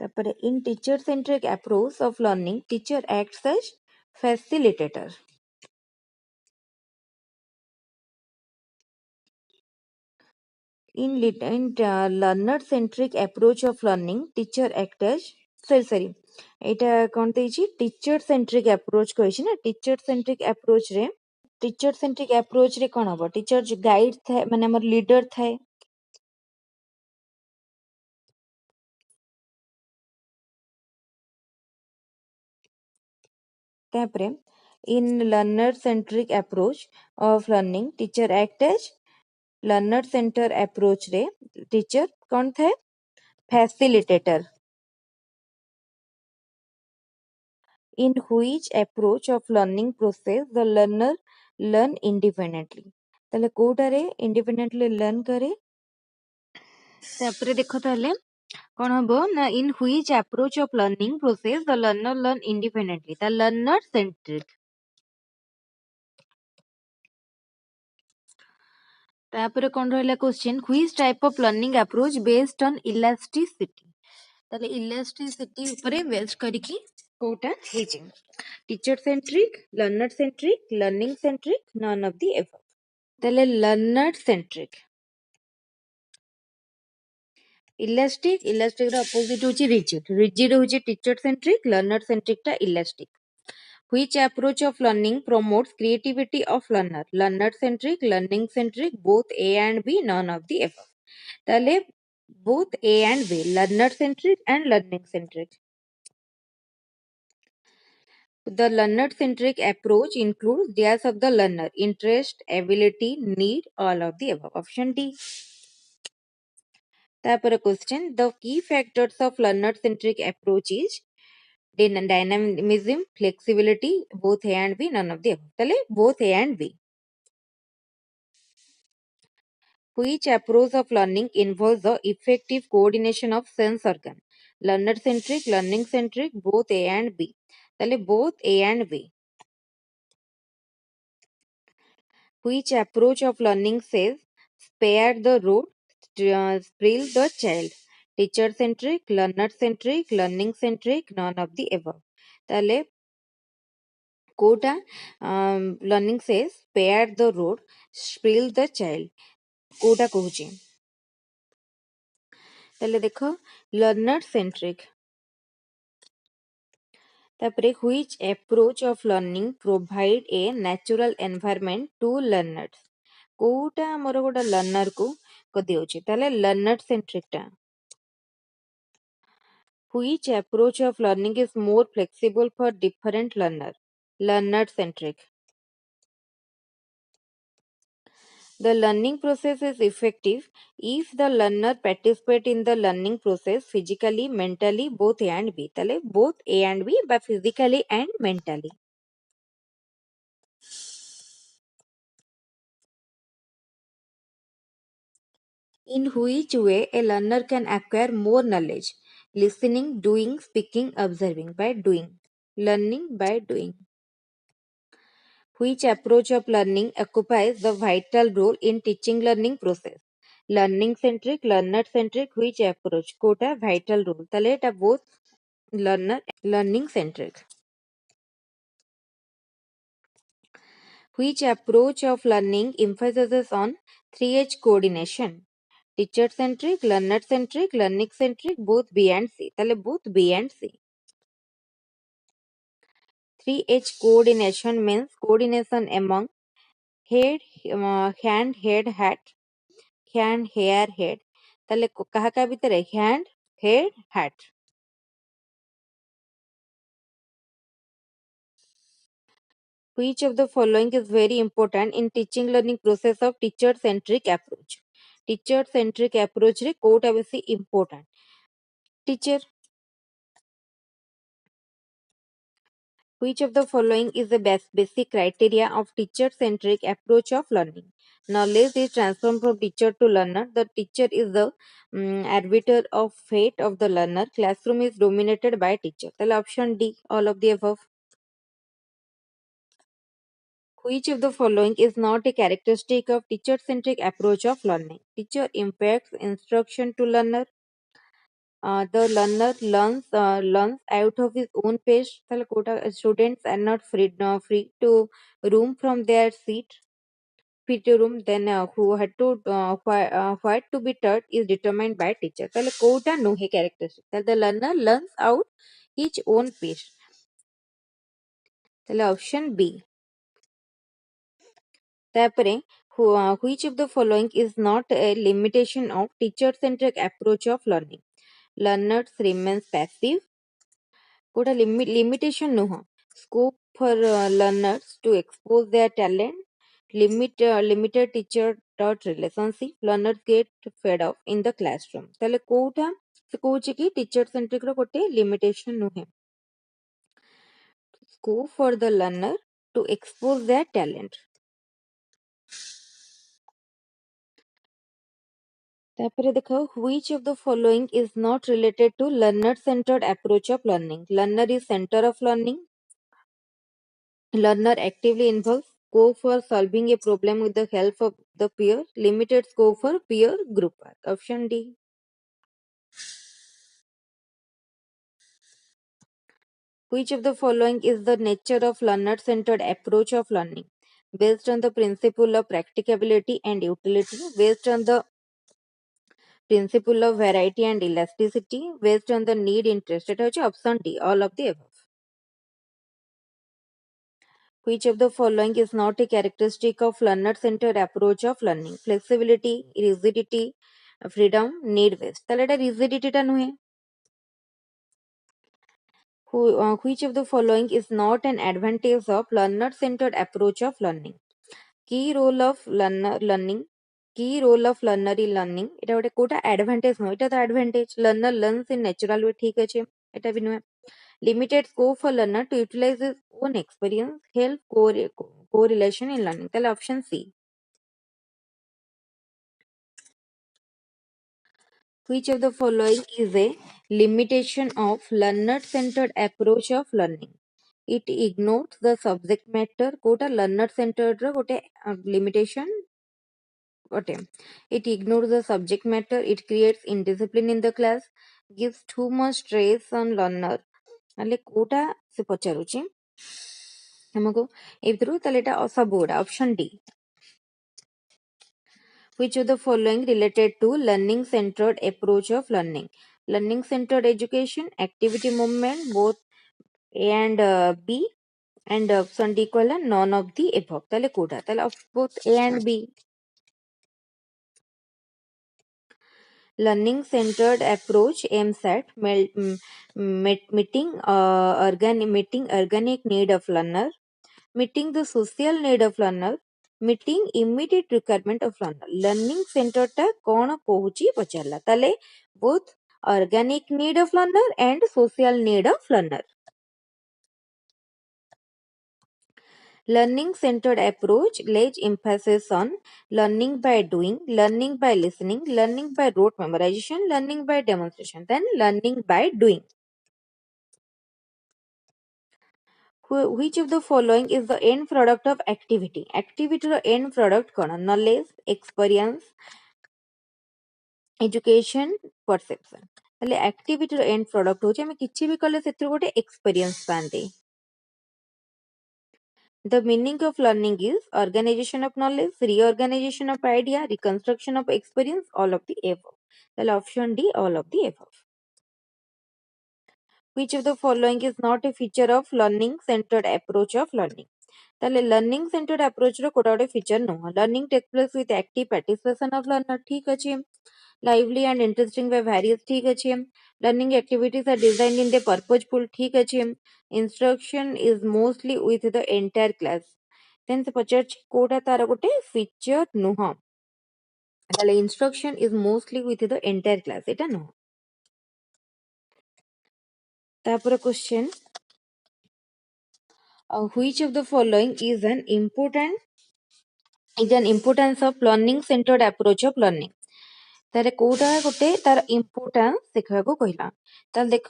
तापरे in teacher-centric approach of learning, teacher acts as facilitator. In learner centric approach of learning teacher act as sorry एटा कोन देछि teacher centric approach कहिछि ना teacher centric approach रे कोन हबो teacher जो guide थाए माने हमर leader थाए तापरे in learner centric approach of learning teacher act as learner center approach रे टीचर कोन थाए facilitator। In which approach of learning process the learner learn independently? ତାହେଲେ କୋଉଟାରେ independently learn କରେ? ତାପରେ ଦେଖ ତାହେଲେ କଣ ହବ ନା in which approach of learning process the learner learn independently? The learner centric. ତାପରେ କଣ ରହିଲା question, which type of learning approach based on elasticity? ତାହେଲେ elasticity ଉପରେ ବେସ୍ କରିକି କୋଉଟା ହେଇଛି? Teacher centric, learner centric, learning centric, none of the above. ତାହେଲେ learner centric. Elastic ର opposite ହଉଛି rigid ହଉଛି teacher centric, learner centric ଟା elastic. Which approach of learning promotes creativity of learner? Learner centric, learning centric, both A and B, none of the above. ताले both A and B, learner centric and learning centric. The learner centric approach includes dash of the learner, interest, ability, need, all of the above. Option D. तापर question, the key factors of learner centric approach is dynamism, flexibility, both A and B, none of the above. ताले both A and B. Which approach of learning involves the effective coordination of sense organ? Learner centric, learning centric, both A and B. ताले both A and B. Which approach of learning says spare the rod, thrill the child? Teacher centric, learner centric, learning centric, none of the above. ताले Kota learning says spare the rod, thrill the child. Kota कहूची ताले देखो learner centric. तापरे which approach of learning provide a natural environment to learners? Kota मोर गोटा learner को दियोची ताले learner centric टा. Which approach of learning is more flexible for different learner? Learner centric. The learning process is effective if the learner participate in the learning process physically, mentally, both A and B. ताले both A and B, but physically and mentally. In which way a learner can acquire more knowledge? Listening, doing, speaking, observing. By doing. Learning by doing. Which approach of learning occupies the vital role in teaching learning process? Learning centric, learner centric, which approach? Quota vital role. তাহলে এটা both learner learning centric. Which approach of learning emphasizes on 3H coordination? Teacher centric, learner centric, learning centric, both B and C. তাহলে both B and C. 3H coordination means coordination among head, hand, head, hat, hand, hair, head. তাহলে কাহা কাহা ভিতরে hand, head, hat. Which of the following is very important in teaching learning process of teacher centric approach? Teacher centric approach रे कोटा बेसी important. Teacher. Which of the following is the basic criteria of teacher centric approach of learning? Knowledge is transformed from teacher to learner. The teacher is the arbiter of fate of the learner. Classroom is dominated by teacher. The option D, all of the above. Which of the following is not a characteristic of teacher centric approach of learning? Teacher impacts instruction to learner. The learner learns out of his own pace. তাহলে কোটা students are not free to roam from their seat. Free to roam, then who had to what to be taught is determined by teacher. তাহলে কোটা নহে characteristic. তাহলে the learner learns out his own pace. তাহলে option B. তারপরে which of the following is not a limitation of teacher centric approach of learning? Learners remains passive. Kota limitation नुह. Scope for learners to expose their talent. Limited teacher taught relationship. Learners get fed up in the classroom. ताले कोटा से कोचे की teacher centric रो कोटे limitation नुहे. scope for the learner to expose their talent. ତାପରେ ଦେଖ which of the following is not related to learner centered approach of learning. Learner is center of learning. Learner actively involves. Scope for solving a problem with the help of the peer. Limited scope for peer group work. Option D. Which of the following is the nature of learner centered approach of learning? Based on the principle of practicability and utility, based on the principle of variety and elasticity, based on the need interest. It is option D, all of the above. Which of the following is not a characteristic of learner centered approach of learning? Flexibility, rigidity, freedom, need based. তাহলে এটা rigidity টা নহে. Which of the following is not an advantage of learner centered approach of learning? Key role of learning, key role of learner in learning. এটা ଗୋଟେ কোটা advantage নয়, এটা তো advantage. Learner learns in natural way, ঠিক আছে, এটা ବି ନୁହେଁ. Limited scope for learner to utilize his own experience, help correlation in learning. তাহলে option C. Which of the following is a limitation of learner centered approach of learning? It ignores the subject matter. Kota learner centered ର ଗୋଟେ limitation ଅଟେ. It ignores the subject matter. It creates indiscipline in the class. Gives too much stress on learner. ତାହେଲେ କୋଉଟା ସେ ପଚାରୁଛି ଆମକୁ ଏ ଭିତରୁ? ତାହେଲେ ଏଟା ସବୁ ଗୁଡା option D. Which of the following related to learning centered approach of learning? Learning centered education, activity movement, both A and B, and option D କହିଲା none of the above. ତାହେଲେ କୋଉଟା? ତାହେଲେ both A and B. Learning centered approach aims at meeting organic need of learner, meeting the social need of learner, meeting immediate requirement of learner. Learning centered ଟା କଣ କହୁଛି ପଚାରିଲା. ତାହେଲେ both organic need of learner and social need of learner. Learning centered approach lays emphasis on learning by doing, learning by listening, learning by rote memorization, learning by demonstration, then learning by doing. Which of the following is the end product of activity? Activity ର end product କଣ? Knowledge, experience, education, perception. ହେଲେ activity ର end product ହଉଛି ଆମେ କିଛି ବି କଲେ ସେଥିରୁ ଗୋଟେ experience ପାଆନ୍ତି. The meaning of learning is organization of knowledge, reorganization of idea, reconstruction of experience, all of the above. Well, option D, all of the above. Which of the following is not a feature of learning centered approach of learning? ତାହେଲେ learning centered approach ର କୋଉଟା ଗୋଟେ feature ନୁହଁ. Learning takes place with active participation of learner, ଠିକ ଅଛି. Lively and interesting by various, ଠିକ ଅଛି. Learning activities are designed in the purposeful, ଠିକ ଅଛି. Instruction is mostly with the entire class. Then ସେ ପଚାରୁଛି କୋଉଟା ତାର ଗୋଟେ feature ନୁହଁ. ତାହେଲେ instruction is mostly with the entire class, ଏଟା ନୁହଁ. ତାପରେ question, which of the following is an importance of learning centered approach of learning? ତାହେଲେ କୋଉଟା ଗୋଟେ ତାର importance ଦେଖିବାକୁ କହିଲା. ତାହେଲେ ଦେଖ,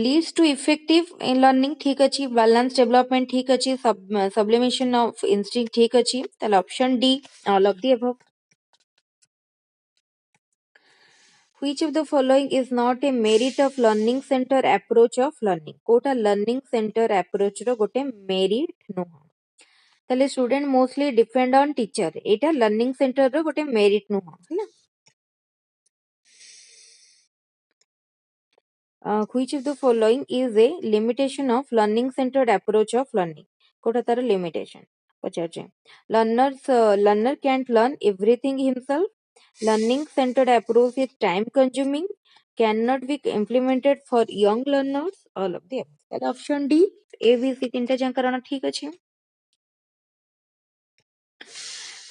leads to effective in learning, ଠିକ ଅଛି. balance development, ଠିକ ଅଛି. sublimation of instinct, ଠିକ ଅଛି. ତାହେଲେ option D, all of the above. Which of the following is not a merit of learning center approach of learning? Kota learning center approach रो गोटे merit नुह. ताले student mostly depend on teacher. Etah learning center रो गोटे merit नुह. है which of the following is a limitation of learning centered approach of learning? Kota तार limitation. Pachar learner can't learn everything himself. Learning centered approach is time consuming, cannot be implemented for young learners, all of the above. That option D, A, B, C तीनटा जांकरण ठीक अछि.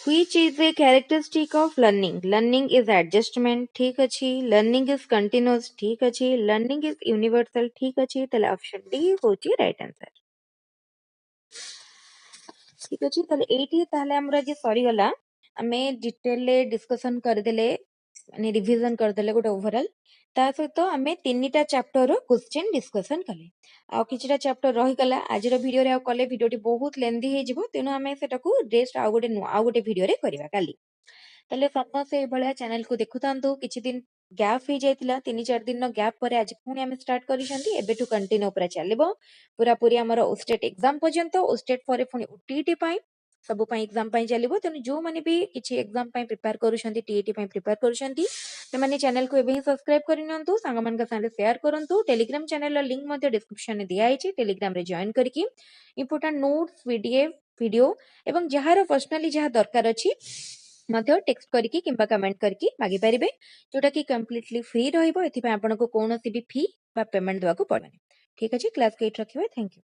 Which is a characteristic of learning? Learning is adjustment, ठीक अछि. Learning is continuous, ठीक अछि. Learning is universal, ठीक अछि. ताले option D होची right answer. ठीक अच्छे ताले हमर जे सरीगला आमे डिटेल डिस्कशन करदेले माने रिविजन करदेले गोटे ओवरऑल ता सहित आमे तीनटा चैप्टर रो क्वेश्चन डिस्कशन कले आ किछिटा चैप्टर रही गला आज रो वीडियो रे आ कले वीडियोटी बहुत लेंथी हे जिवो तेनु आमे सेटा को रेस्ट आ गोटे वीडियो रे करबा काली ताले समस्त ए भलिया चैनल को देखुतांतु किछि दिन गैप हो जाइतिला 3-4 दिन नो गैप परे आज पुणी आमे स्टार्ट करिसंती एबेठु कंटिन्यू पूरा चलिबो पूरा पूरी हमर ओस्टेट एग्जाम पर्यंत ओस्टेट परे पुणी ओटीटी पाई सब पाई एग्जाम पाई चलिबो तेनु जो माने भी किछि एग्जाम पाई प्रिपेयर करूछंती टीईटी पाई प्रिपेयर करूछंती ते माने चैनल को एबे ही सब्सक्राइब करिनंतु संग मन का साथे शेयर करंतु टेलीग्राम चैनल रो लिंक मध्ये डिस्क्रिप्शन में दिया आइछि टेलीग्राम रे जॉइन करके इंपोर्टेंट नोट्स पीडीएफ वीडियो एवं जहार पर्सनली जहा दरकार अछि मध्य टेक्स्ट करके किंबा कमेंट करके मागी पारिबे जोटा कि कंप्लीटली फ्री रहइबो एथि आपनको कोनोसी भी फी बा पेमेंट देवा को पड़बे ठीक अछि क्लास के रखिबे थैंक यू।